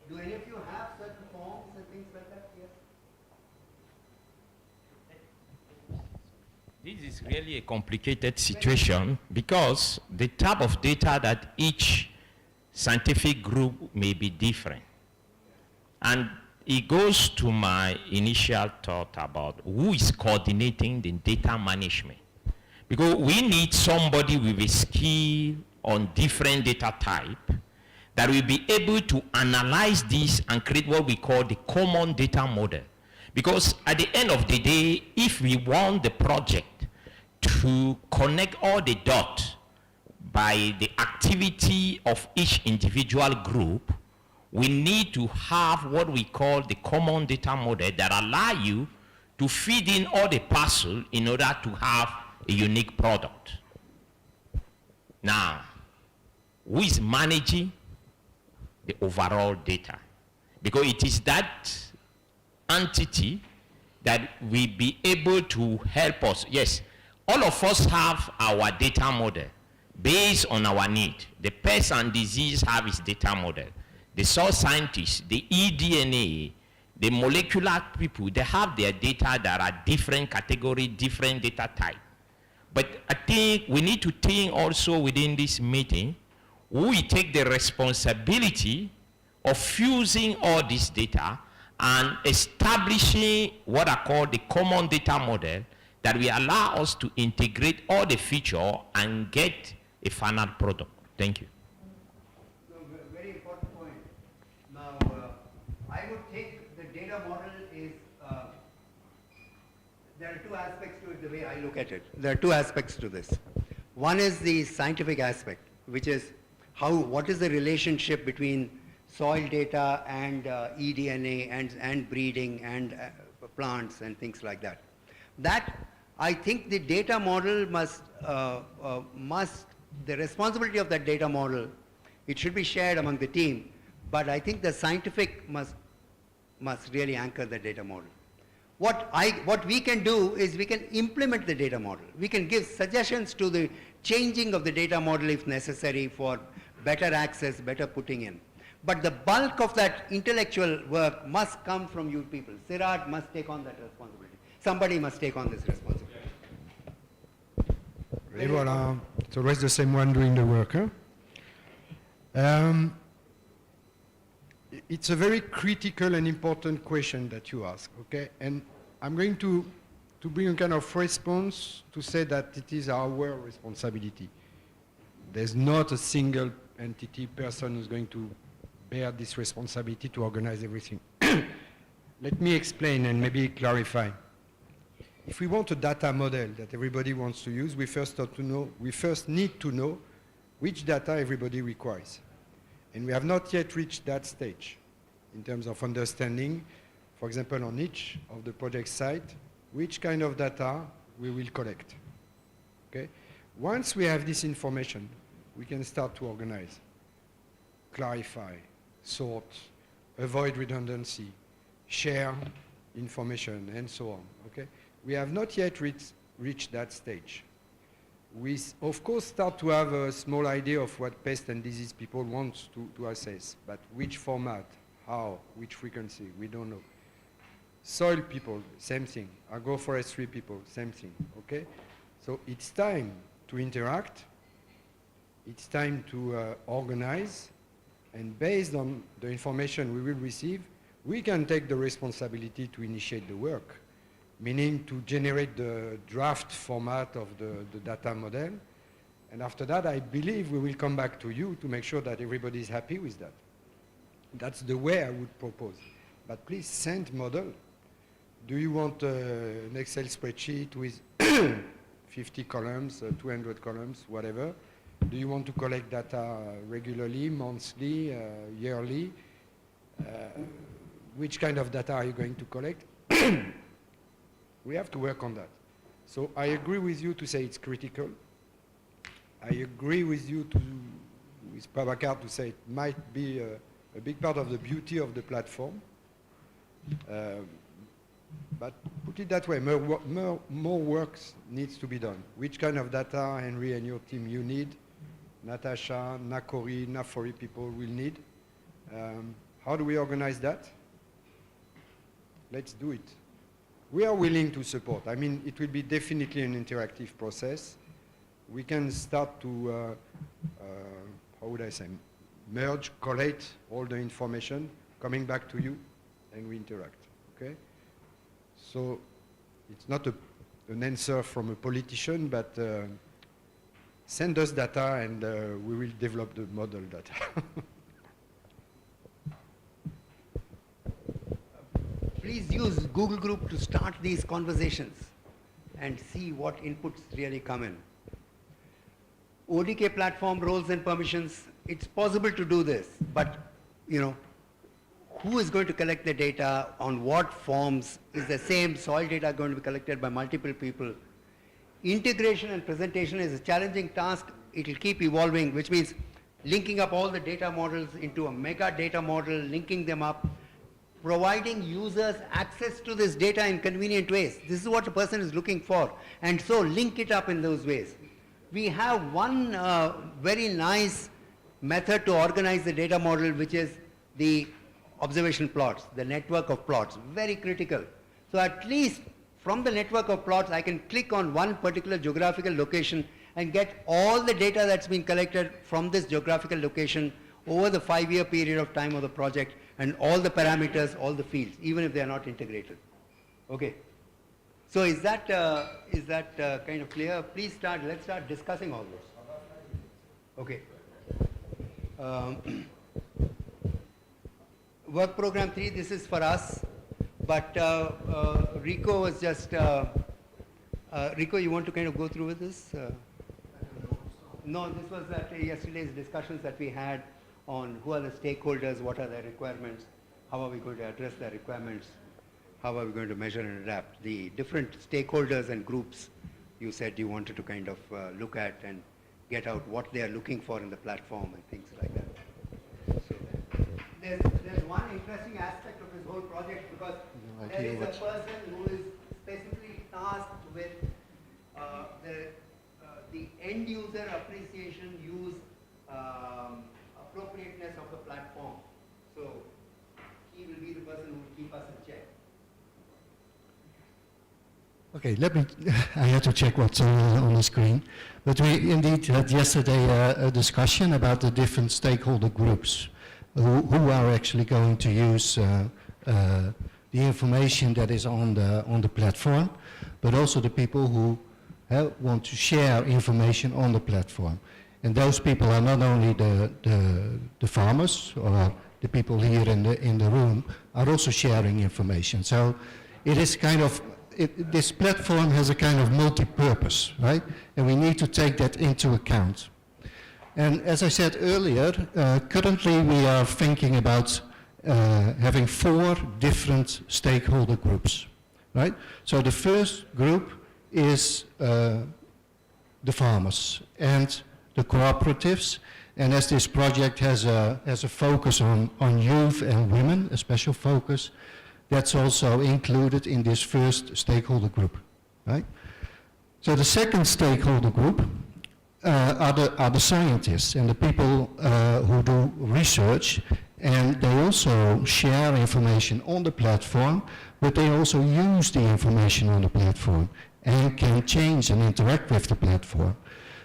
Do any of you have certain forms and things like that? Yes. This is really a complicated situation because the type of data that each scientific group may be different. And it goes to my initial thought about who is coordinating the data management. Because we need somebody with a skill on different data type that will be able to analyze this and create what we call the common data model. Because at the end of the day, if we want the project to connect all the dots by the activity of each individual group, we need to have what we call the common data model that allow you to feed in all the parcel in order to have a unique product. Now, who is managing the overall data? Because it is that entity that will be able to help us. Yes, all of us have our data model based on our need. The pest and disease have its data model. The soil scientists, the eDNA, the molecular people, they have their data that are different category, different data type. But I think we need to think also within this meeting, we take the responsibility of fusing all this data and establishing what I call the common data model that will allow us to integrate all the features and get a final product. Thank you. Very important point. Now, I would think the data model is, there are two aspects to it the way I look at it. There are two aspects to this. One is the scientific aspect, which is what is the relationship between soil data and eDNA and breeding and plants and things like that. That, I think the data model must, the responsibility of that data model, it should be shared among the team, but I think the scientific must really anchor the data model. What we can do is we can implement the data model. We can give suggestions to the changing of the data model if necessary for better access, better putting in. But the bulk of that intellectual work must come from you people. CIRAD must take on that responsibility. Somebody must take on this responsibility. Oui, voilà. It's always the same one doing the work, huh? It's a very critical and important question that you ask, okay? And I'm going to bring a kind of response to say that it is our responsibility. There's not a single entity, person who's going to bear this responsibility to organize everything. Let me explain and maybe clarify. If we want a data model that everybody wants to use, we first need to know which data everybody requires. And we have not yet reached that stage in terms of understanding, for example, on each of the project site, which kind of data we will collect. Okay? Once we have this information, we can start to organize, clarify, sort, avoid redundancy, share information, and so on. Okay? We have not yet reached that stage. We, of course, start to have a small idea of what pest and disease people want to assess, but which format, how, which frequency, we don't know. Soil people, same thing. Agroforestry people, same thing, okay? So it's time to interact, it's time to organize, and based on the information we will receive, we can take the responsibility to initiate the work, meaning to generate the draft format of the data model. And after that, I believe we will come back to you to make sure that everybody is happy with that. That's the way I would propose. But please send model. Do you want an Excel spreadsheet with 50 columns, 200 columns, whatever? Do you want to collect data regularly, monthly, yearly? Which kind of data are you going to collect? We have to work on that. So I agree with you to say it's critical. I agree with you with Prabhakar to say it might be a big part of the beauty of the platform. But put it that way, more work needs to be done. Which kind of data, Henry and your team, you need? Natasha, Nakori, Nafori people will need. How do we organize that? Let's do it. We are willing to support. I mean, it will be definitely an interactive process. We can start to, how would I say, merge, collate all the information, coming back to you, and we interact, okay? So it's not an answer from a politician, but send us data and we will develop the model data. Please use Google Group to start these conversations and see what inputs really come in. ODK platform roles and permissions, it's possible to do this, but you know, who is going to collect the data, on what forms? Is the same soil data going to be collected by multiple people? Integration and presentation is a challenging task. It will keep evolving, which means linking up all the data models into a mega data model, linking them up, providing users access to this data in convenient ways. This is what a person is looking for. And so link it up in those ways. We have one very nice method to organize the data model, which is the observation plots, the network of plots, very critical. So at least from the network of plots, I can click on one particular geographical location and get all the data that's been collected from this geographical location over the 5-year period of time of the project, and all the parameters, all the fields, even if they are not integrated. Okay. So is that kind of clear? Please start, let's start discussing all this. Okay. Work program 3, this is for us, but Rico was just, Rico, you want to kind of go through with this? No, this was at yesterday's discussions that we had on who are the stakeholders, what are their requirements, how are we going to address their requirements, how are we going to measure and adapt. The different stakeholders and groups you said you wanted to kind of look at and get out what they are looking for in the platform and things like that. So there's one interesting aspect of this whole project, because there is a person who is specifically tasked with the end user appreciation, use, appropriateness of the platform. So he will be the person who will keep us in check. Okay, let me, I had to check what's on the screen. But we indeed had yesterday a discussion about the different stakeholder groups who are actually going to use the information that is on the platform, but also the people who want to share information on the platform. And those people are not only the farmers or the people here in the room are also sharing information. So it is kind of, this platform has a kind of multi-purpose, right? And we need to take that into account. And as I said earlier, currently we are thinking about having 4 different stakeholder groups, right? So the first group is the farmers and the cooperatives. And as this project has a focus on youth and women, a special focus, that's also included in this first stakeholder group, right? So the second stakeholder group are the scientists and the people who do research, and they also share information on the platform, but they also use the information on the platform and can change and interact with the platform.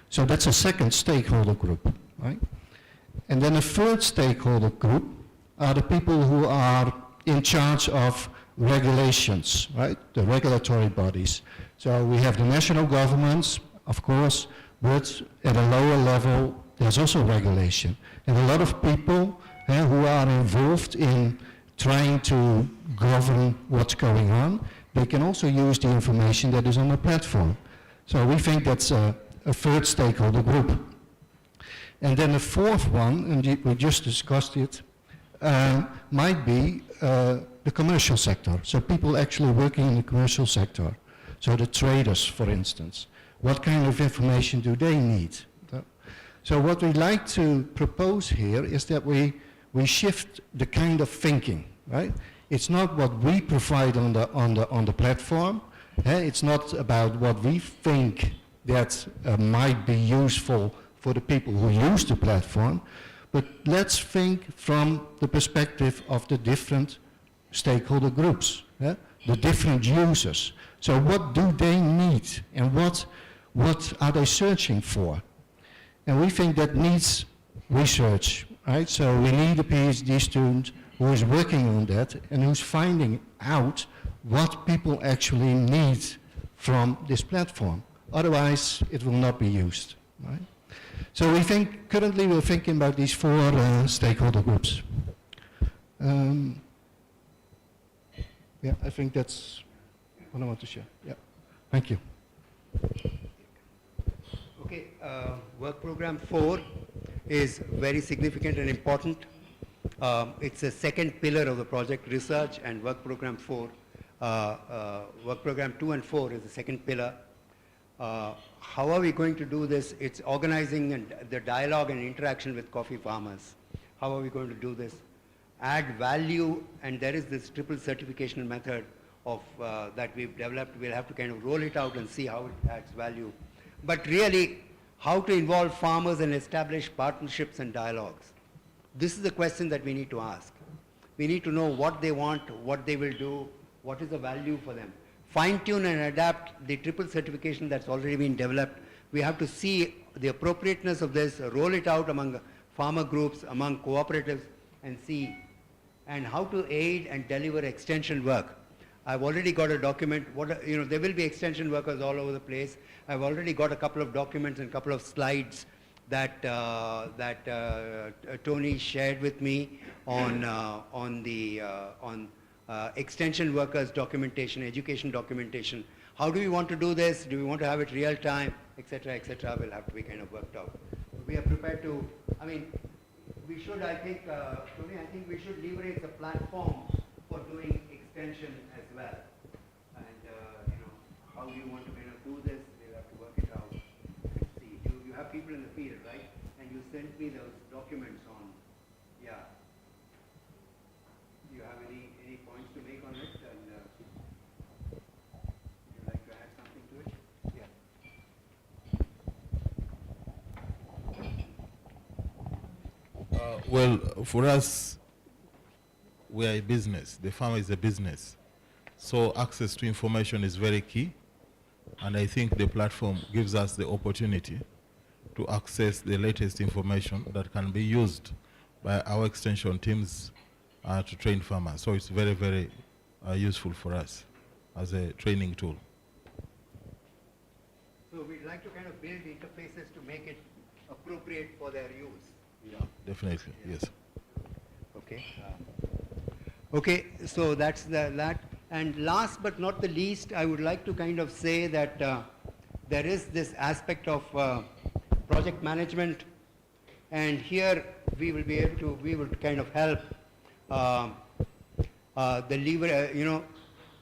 So that's a second stakeholder group, right? And then a third stakeholder group are the people who are in charge of regulations, right? The regulatory bodies. So we have the national governments, of course, but at a lower level, there's also regulation. And a lot of people who are involved in trying to govern what's going on, they can also use the information that is on the platform. So we think that's a third stakeholder group. And then the fourth one, and we just discussed it, might be the commercial sector. So people actually working in the commercial sector. So the traders, for instance. What kind of information do they need? So what we like to propose here is that we shift the kind of thinking, right? It's not what we provide on the platform. It's not about what we think that might be useful for the people who use the platform, but let's think from the perspective of the different stakeholder groups, the different users. So what do they need and what are they searching for? And we think that needs research, right? So we need a PhD student who is working on that and who's finding out what people actually need from this platform. Otherwise, it will not be used, right? So we think, currently we're thinking about these 4 stakeholder groups. Yeah, I think that's what I want to share. Yeah, thank you. Okay, work program 4 is very significant and important. It's a second pillar of the project, research, and work program 4. Work program 2 and 4 is the second pillar. How are we going to do this? It's organizing and the dialogue and interaction with coffee farmers. How are we going to do this? Add value, and there is this triple certification method of that we've developed. We'll have to kind of roll it out and see how it adds value. But really, how to involve farmers and establish partnerships and dialogues. This is the question that we need to ask. We need to know what they want, what they will do, what is the value for them. Fine-tune and adapt the triple certification that's already been developed. We have to see the appropriateness of this, roll it out among farmer groups, among cooperatives, and see, and how to aid and deliver extension work. I've already got a document. There will be extension workers all over the place. I've already got a couple of documents and a couple of slides that Tony shared with me on extension workers documentation, education documentation. How do we want to do this? Do we want to have it real time, etc., etc. will have to be kind of worked out. We are prepared to, we should, I think, Tony, I think we should leverage the platform for doing extension as well. And, how do you want to kind of do this? We'll have to work it out. See, you have people in the field, right? And you sent me those documents on, yeah. Do you have any points to make on it? And would you like to add something to it? Yeah. Well, for us, we are a business. The farmer is a business. So access to information is very key. And I think the platform gives us the opportunity to access the latest information that can be used by our extension teams to train farmers. So it's very, very useful for us as a training tool. So we'd like to kind of build interfaces to make it appropriate for their use. Yeah, definitely, yes. Okay. Okay, so that's that. And last but not the least, I would like to kind of say that there is this aspect of project management, and here we will be able to, we will kind of help the lever, you know,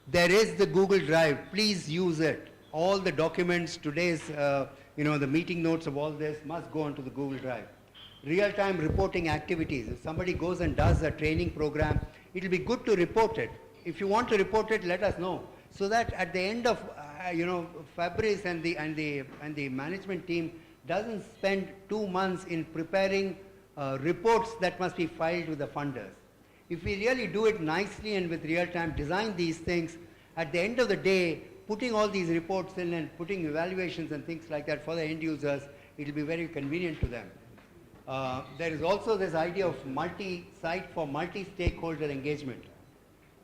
there is the Google Drive, please use it. All the documents, today's, you know, the meeting notes of all this must go onto the Google Drive. Real-time reporting activities, if somebody goes and does a training program, it'll be good to report it. If you want to report it, let us know, so that at the end of, you know, Fabrice and the management team doesn't spend 2 months in preparing reports that must be filed with the funders. If we really do it nicely and with real-time design these things, at the end of the day, putting all these reports in and putting evaluations and things like that for the end users, it'll be very convenient to them. There is also this idea of multi-site for multi-stakeholder engagement.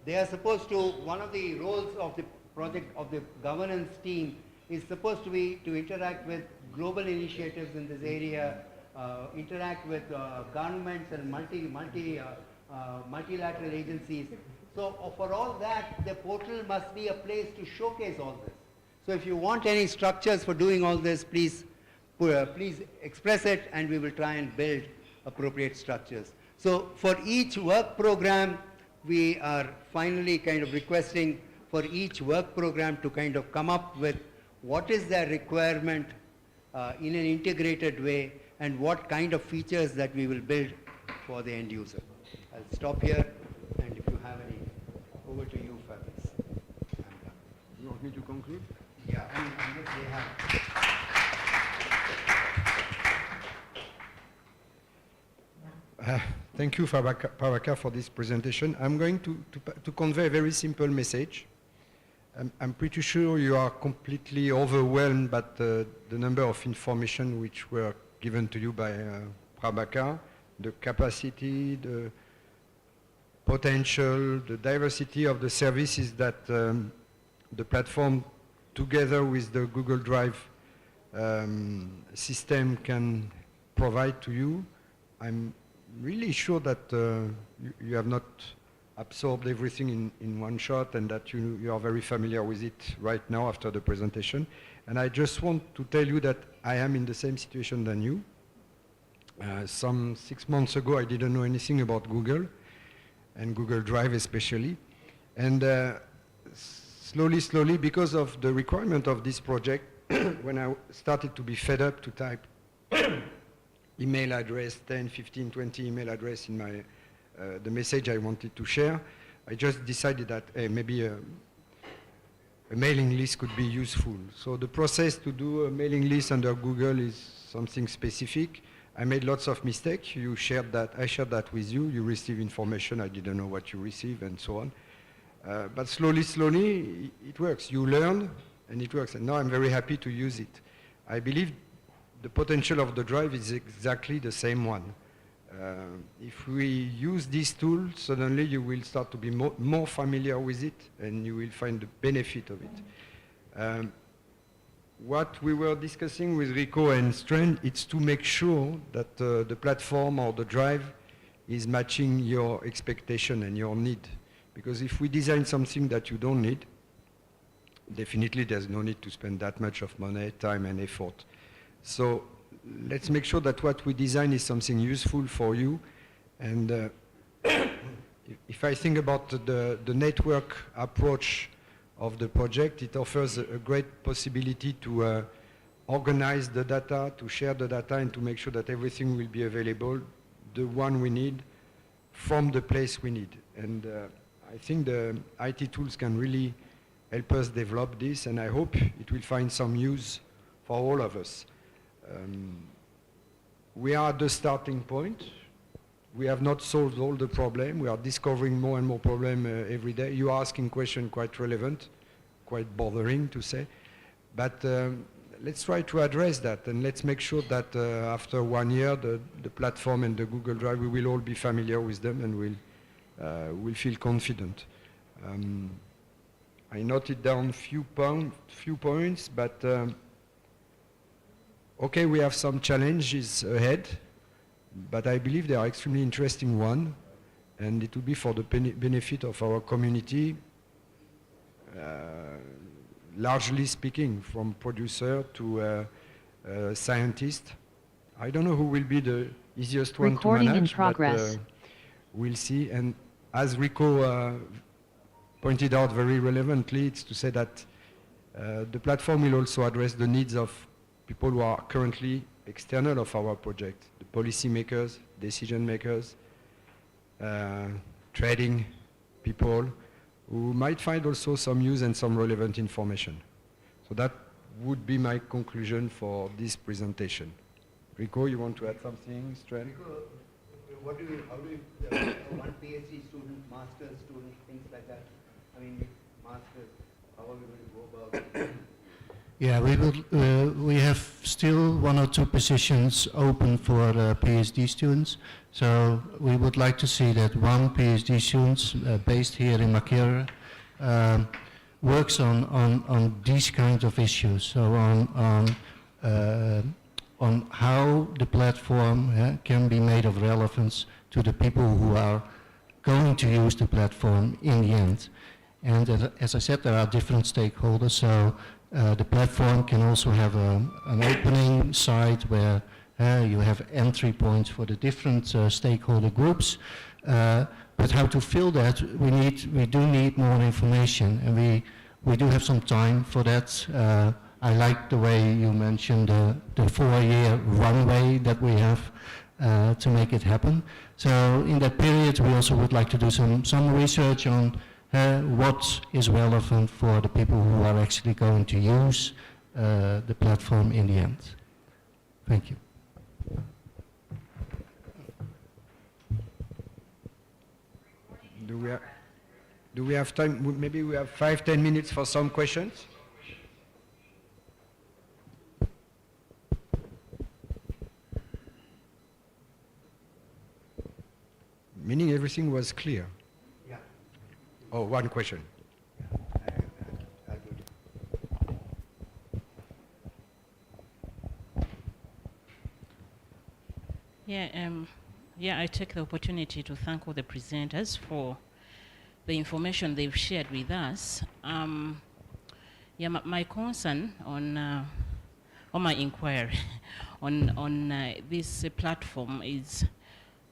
They are supposed to, one of the roles of the project, of the governance team, is supposed to be to interact with global initiatives in this area, interact with governments and multilateral agencies. So for all that, the portal must be a place to showcase all this. So if you want any structures for doing all this, please express it, and we will try and build appropriate structures. So for each work program, we are finally kind of requesting for each work program to kind of come up with what is their requirement in an integrated way, and what kind of features that we will build for the end user. I'll stop here, and if you have any, over to you, Fabrice. You want me to conclude? Yeah, I guess they have. Thank you, Pavaka, for this presentation. I'm going to convey a very simple message. I'm pretty sure you are completely overwhelmed by the number of information which were given to you by Prabhakar, the capacity, the potential, the diversity of the services that the platform, together with the Google Drive system, can provide to you. I'm really sure that you have not absorbed everything in one shot, and that you are very familiar with it right now after the presentation. And I just want to tell you that I am in the same situation than you. Some 6 months ago, I didn't know anything about Google, and Google Drive especially. And slowly, because of the requirement of this project, when I started to be fed up to type email address, 10, 15, 20 email address in my the message I wanted to share, I just decided that maybe a mailing list could be useful. So the process to do a mailing list under Google is something specific. I made lots of mistakes. You shared that, I shared that with you. You received information, I didn't know what you received, and so on. But slowly, it works. You learn, and it works. And now I'm very happy to use it. I believe the potential of the Drive is exactly the same one. If we use this tool, suddenly you will start to be more familiar with it, and you will find the benefit of it. What we were discussing with Rico and Strand, it's to make sure that the platform or the Drive is matching your expectation and your need. Because if we design something that you don't need, definitely there's no need to spend that much of money, time, and effort. So let's make sure that what we design is something useful for you. And if I think about the network approach of the project, it offers a great possibility to organize the data, to share the data, and to make sure that everything will be available, the one we need, from the place we need. And I think the IT tools can really help us develop this, and I hope it will find some use for all of us. We are at the starting point. We have not solved all the problems. We are discovering more and more problems every day. You are asking questions quite relevant, quite bothering to say. But let's try to address that, and let's make sure that after 1 year, the platform and the Google Drive, we will all be familiar with them and we'll feel confident. I noted down few points, but okay, we have some challenges ahead, but I believe they are extremely interesting one, and it will be for the benefit of our community, largely speaking, from producer to scientist. I don't know who will be the easiest one Recording to manage, in progress. but we'll see. And as Rico pointed out very relevantly, it's to say that the platform will also address the needs of people who are currently external of our project, the policy makers, decision makers, trading people, who might find also some use and some relevant information. So that would be my conclusion for this presentation. Rico, you want to add something, Stren? Rico, how do you, one PhD student, master's student, things like that? I mean, masters, how are we going to go about it? Yeah, we have still 1 or 2 positions open for PhD students. So we would like to see that one PhD student based here in Makerere works on these kinds of issues. So on how the platform can be made of relevance to the people who are going to use the platform in the end. And as I said, there are different stakeholders, so the platform can also have an opening site where you have entry points for the different stakeholder groups. But how to fill that, we do need more information, and we do have some time for that. I like the way you mentioned the 4-year runway that we have to make it happen. So in that period, we also would like to do some research on what is relevant for the people who are actually going to use the platform in the end. Thank you. Do we have time? Maybe we have 5-10 minutes for some questions. Meaning everything was clear. Yeah. Oh, one question. Yeah, I take the opportunity to thank all the presenters for the information they've shared with us. Yeah, my concern on my inquiry on this platform is,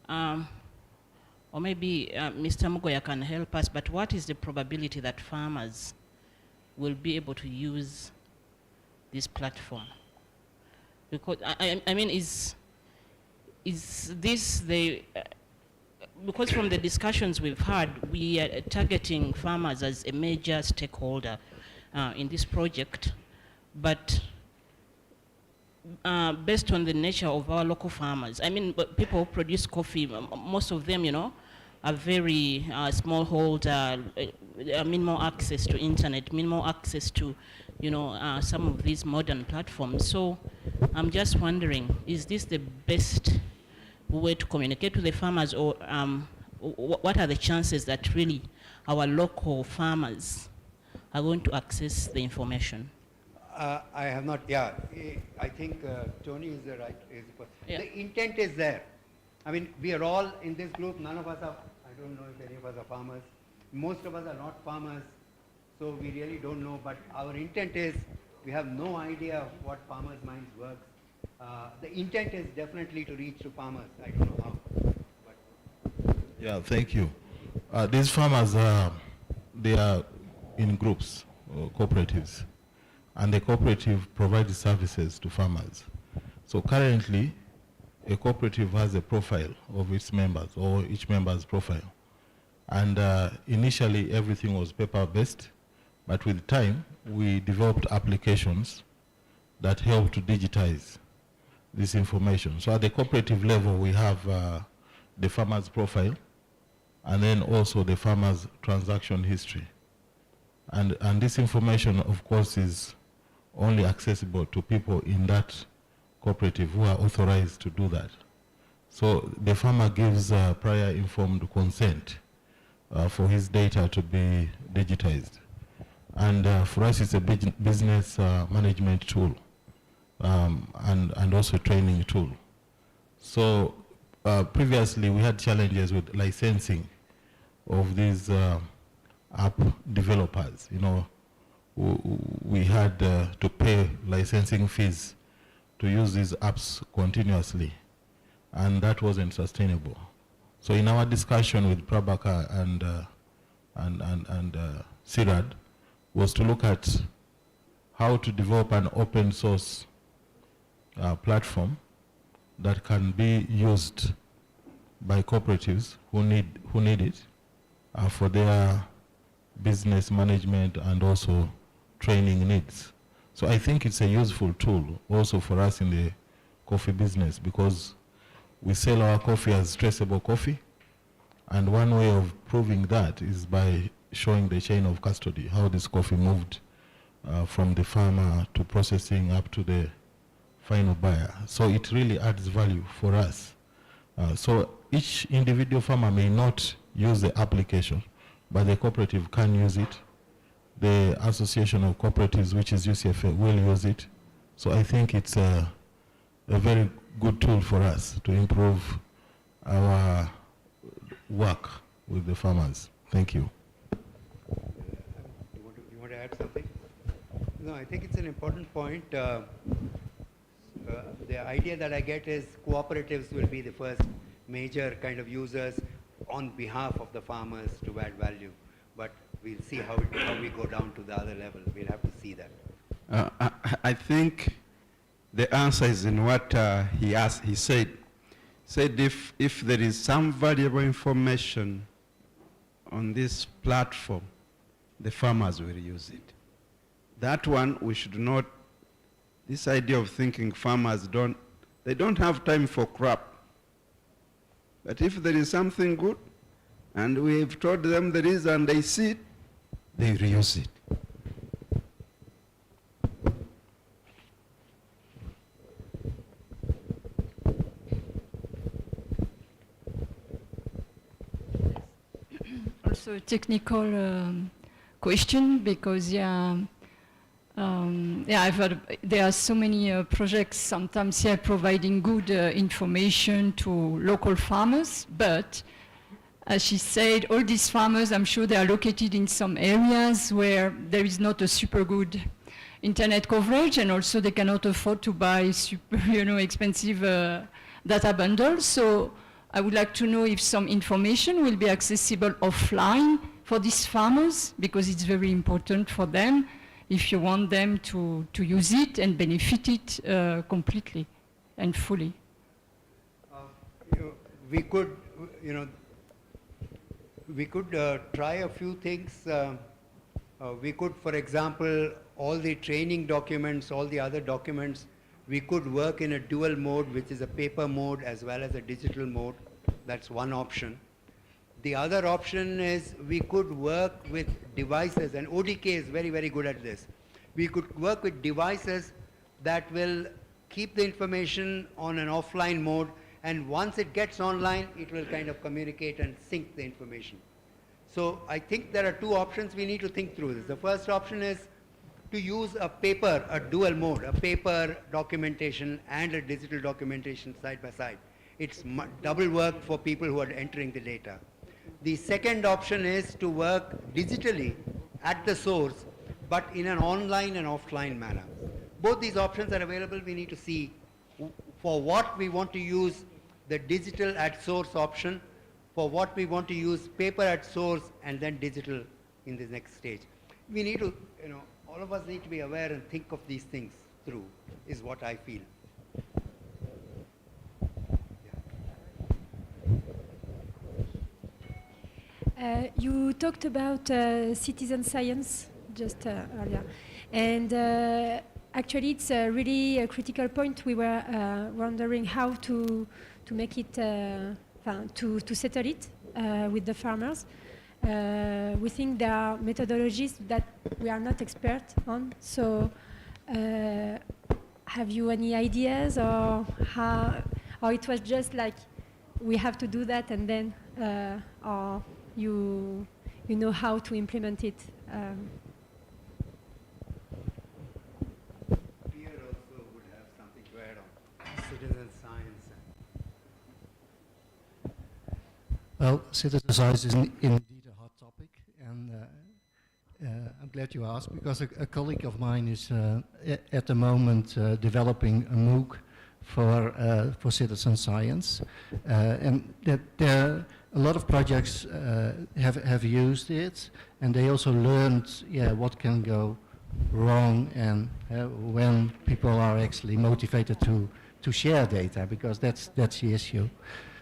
or maybe Mr. Mugoya can help us, but what is the probability that farmers will be able to use this platform? Because, I mean, is this the, because from the discussions we've had, we are targeting farmers as a major stakeholder in this project, but based on the nature of our local farmers, I mean, people who produce coffee, most of them, you know, are very smallholder, minimal access to internet, minimal access to, you know, some of these modern platforms. So I'm just wondering, is this the best way to communicate with the farmers, or what are the chances that really our local farmers are going to access the information? I have not, yeah, I think Tony is the right, yeah. The intent is there. I mean, we are all in this group, none of us are, I don't know if any of us are farmers. Most of us are not farmers, so we really don't know, but our intent is, we have no idea of what farmers' minds works. The intent is definitely to reach to farmers. I don't know how. But yeah, thank you. These farmers, they are in groups, cooperatives, and the cooperative provides services to farmers. So currently, a cooperative has a profile of its members, or each member's profile. And initially, everything was paper-based, but with time, we developed applications that help to digitize this information. So at the cooperative level, we have the farmer's profile, and then also the farmer's transaction history. And this information, of course, is only accessible to people in that cooperative who are authorized to do that. So the farmer gives prior informed consent for his data to be digitized. And for us, it's a business management tool and also a training tool. So previously, we had challenges with licensing of these app developers. You know, we had to pay licensing fees to use these apps continuously, and that wasn't sustainable. So in our discussion with Prabhakar and CIRAD was to look at how to develop an open source platform that can be used by cooperatives who need it for their business management and also training needs. So I think it's a useful tool also for us in the coffee business, because we sell our coffee as traceable coffee, and one way of proving that is by showing the chain of custody, how this coffee moved from the farmer to processing up to the final buyer. So it really adds value for us. So each individual farmer may not use the application, but the cooperative can use it. The Association of Cooperatives, which is UCFA, will use it. So I think it's a very good tool for us to improve our work with the farmers. Thank you. You want to add something? No, I think it's an important point. The idea that I get is cooperatives will be the first major kind of users on behalf of the farmers to add value. But we'll see how we go down to the other level. We'll have to see that. I think the answer is in what he asked. He said if there is some valuable information on this platform, the farmers will use it. That one we should not, this idea of thinking farmers don't have time for crap. But if there is something good, and we've told them there is and they see it, they reuse it. Also a technical question, because I've heard there are so many projects sometimes here providing good information to local farmers, but as she said, all these farmers, I'm sure they are located in some areas where there is not a super good internet coverage, and also they cannot afford to buy super, expensive data bundles. So I would like to know if some information will be accessible offline for these farmers, because it's very important for them if you want them to use it and benefit it completely and fully. We could, we could try a few things. We could, for example, all the training documents, all the other documents, we could work in a dual mode, which is a paper mode as well as a digital mode. That's one option. The other option is we could work with devices, and ODK is very, very good at this. We could work with devices that will keep the information on an offline mode, and once it gets online, it will kind of communicate and sync the information. So I think there are two options we need to think through this. The first option is to use a paper, a dual mode, a paper documentation and a digital documentation side by side. It's double work for people who are entering the data. The second option is to work digitally at the source, but in an online and offline manner. Both these options are available. We need to see for what we want to use the digital at source option, for what we want to use paper at source, and then digital in the next stage. We need to, all of us need to be aware and think of these things through, is what I feel. You talked about citizen science just earlier, and actually it's a really a critical point. We were wondering how to make it, to settle it with the farmers. We think there are methodologies that we are not expert on, so Have you any ideas, or or it was just like we have to do that and then, or you know how to implement it? Pierre also would have something to add on citizen science. Well, citizen science is indeed a hot topic, and I'm glad you asked, because a colleague of mine is at the moment developing a MOOC for citizen science, and that there a lot of projects have used it, and they also learned what can go wrong, and when people are actually motivated to share data, because that's the issue.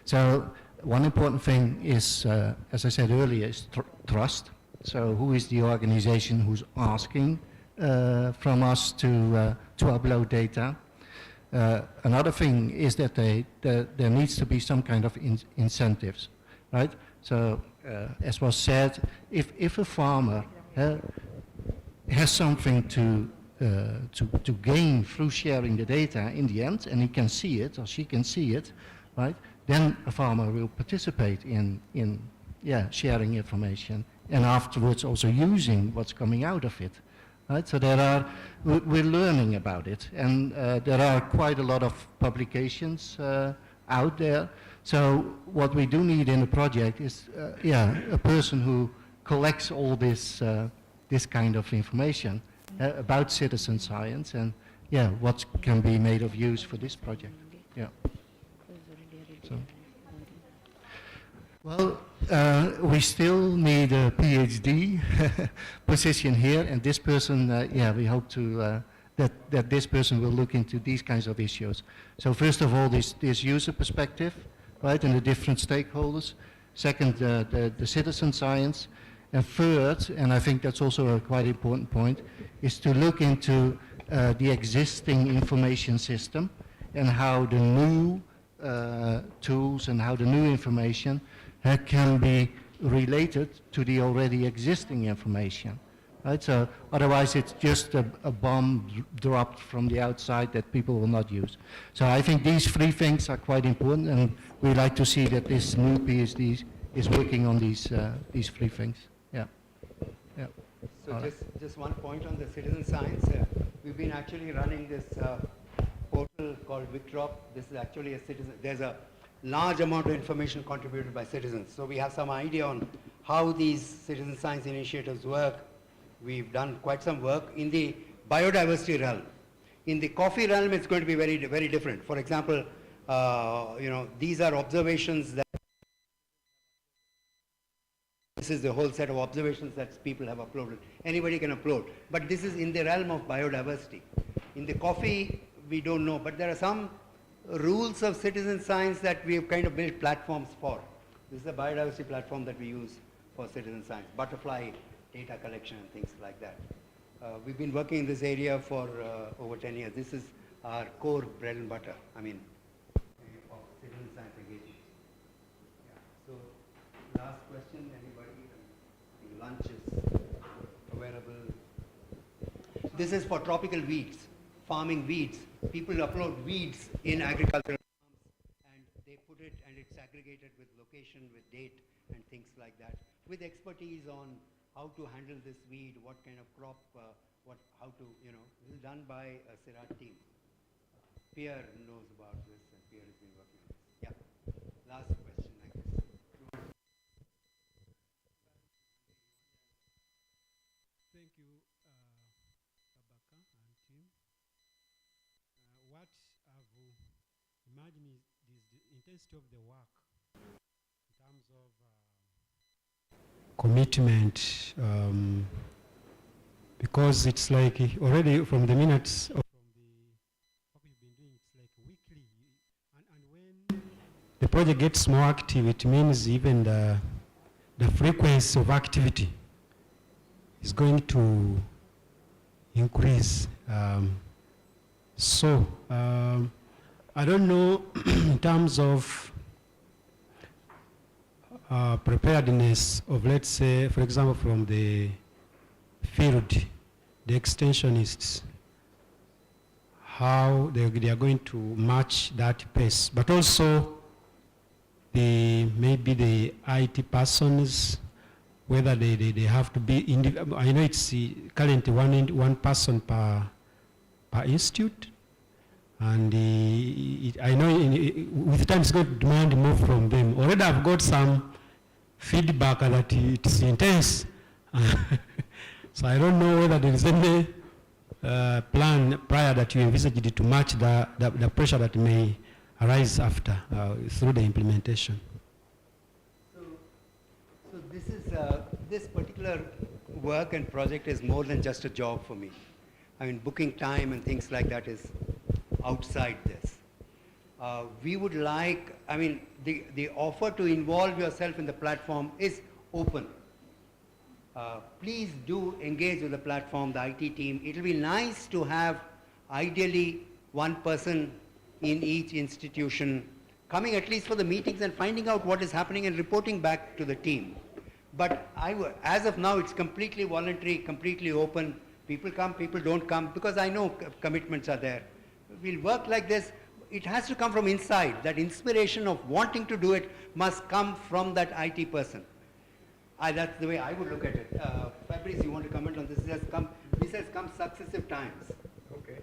So one important thing is, as I said earlier, is trust. So who is the organization who's asking from us to upload data? Another thing is that there needs to be some kind of incentives, right? So as was said, if a farmer has something to gain through sharing the data in the end, and he can see it or she can see it, right? Then a farmer will participate in sharing information, and afterwards also using what's coming out of it, right? So we're learning about it, and there are quite a lot of publications out there. So what we do need in the project is, a person who collects all this kind of information about citizen science, and what can be made of use for this project. Yeah. So. Well, we still need a PhD position here, and this person, we hope to that this person will look into these kinds of issues. So first of all, this user perspective, right, and the different stakeholders. Second, the citizen science, and third, and I think that's also a quite important point, is to look into the existing information system and how the new tools and how the new information can be related to the already existing information, right? So otherwise it's just a bomb dropped from the outside that people will not use. So I think these three things are quite important, and we like to see that this new PhD is working on these three things. Yeah. Yeah. So just one point on the citizen science. We've been actually running this portal called Victrop. This is actually a citizen. There's a large amount of information contributed by citizens. So we have some idea on how these citizen science initiatives work. We've done quite some work in the biodiversity realm. In the coffee realm, it's going to be very, very different. For example, these are observations that this is the whole set of observations that people have uploaded. Anybody can upload. But this is in the realm of biodiversity. In the coffee, we don't know, but there are some rules of citizen science that we have kind of built platforms for. This is a biodiversity platform that we use for citizen science, butterfly data collection and things like that. We've been working in this area for over 10 years. This is our core bread and butter, of citizen science engagement. Yeah. So, last question, anybody? Lunch is available. This is for tropical weeds, farming weeds. People upload weeds in agricultural farms, and they put it, and it's aggregated with location, with date, and things like that, with expertise on how to handle this weed, what kind of crop, how to, this is done by a CIRAT team. Pierre knows about this, and Pierre has been working on this. Yeah. Last question, I guess. Thank you, Tabaka and team. What I've imagined is the intensity of the work in terms of commitment, because it's like already from the minutes of from the what we've been doing, it's like weekly, and when the project gets more active, it means even the frequency of activity is going to increase. I don't know in terms of preparedness of, let's say, for example, from the field, the extensionists, how they are going to match that pace, but also maybe the IT persons, whether they have to be, I know it's currently one person per institute, and I know with time it's going to demand more from them. Already I've got some feedback that it's intense. So I don't know whether there is any plan prior that you envisaged to match the pressure that may arise after through the implementation. So this particular work and project is more than just a job for me. I mean, booking time and things like that is outside this. We would like, I mean, the offer to involve yourself in the platform is open. Please do engage with the platform, the IT team. It will be nice to have ideally one person in each institution coming at least for the meetings and finding out what is happening and reporting back to the team. But as of now, it's completely voluntary, completely open. People come, people don't come, because I know commitments are there. We'll work like this. It has to come from inside. That inspiration of wanting to do it must come from that IT person. That's the way I would look at it. Fabrice, you want to comment on this? This has come successive times. Okay.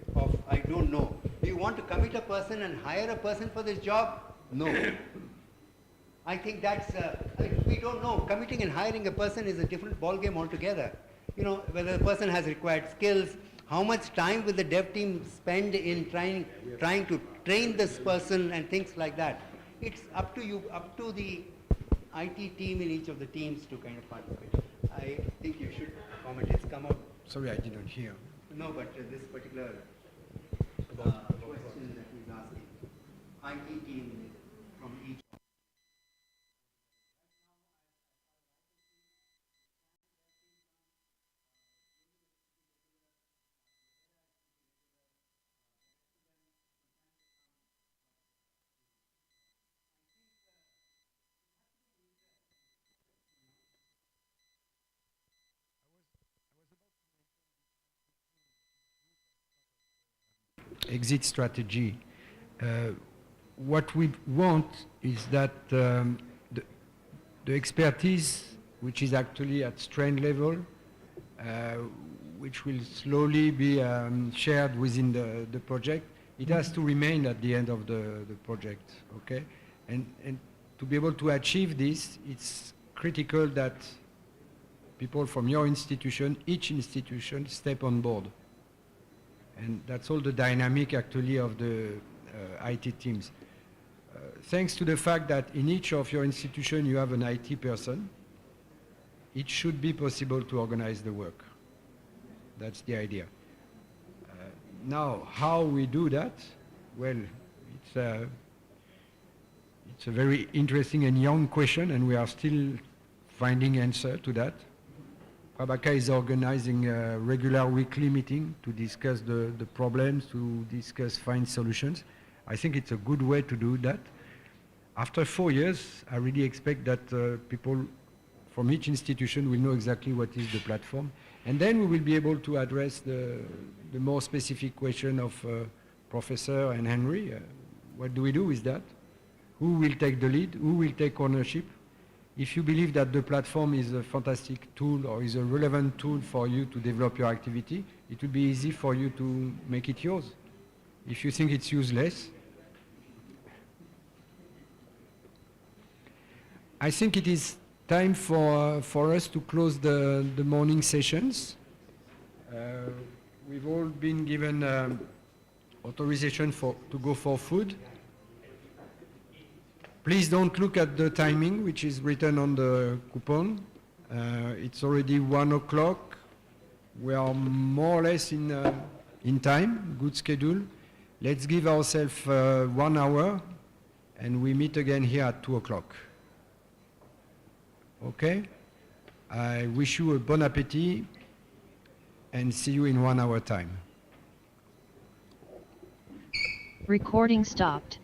I don't know. Do you want to commit a person and hire a person for this job? No. I think that's, we don't know. Committing and hiring a person is a different ballgame altogether. You know, whether the person has required skills, how much time will the dev team spend in trying to train this person and things like that. It's up to you, up to the IT team in each of the teams to kind of participate. I think you should comment. It's come out. Sorry, I didn't hear. No, but this particular question that he's asking, IT team from each. Exit strategy. What we want is that the expertise, which is actually at strain level, which will slowly be shared within the project, it has to remain at the end of the project, okay? And to be able to achieve this, it's critical that people from your institution, each institution, step on board. And that's all the dynamic actually of the IT teams. Thanks to the fact that in each of your institution you have an IT person, it should be possible to organize the work. That's the idea. Now, how we do that? Well, it's a very interesting and young question, and we are still finding answer to that. Prabhakar is organizing a regular weekly meeting to discuss the problems, to find solutions. I think it's a good way to do that. After 4 years, I really expect that people from each institution will know exactly what is the platform. And then we will be able to address the more specific question of Professor and Henry. What do we do with that? Who will take the lead? Who will take ownership? If you believe that the platform is a fantastic tool or is a relevant tool for you to develop your activity, it will be easy for you to make it yours. If you think it's useless, I think it is time for us to close the morning sessions. We've all been given authorization to go for food. Please don't look at the timing, which is written on the coupon. It's already 1 o'clock. We are more or less in time, good schedule. Let's give ourselves 1 hour, and we meet again here at 2 o'clock. Okay? I wish you a bon appétit, and see you in 1 hour time. Recording stopped.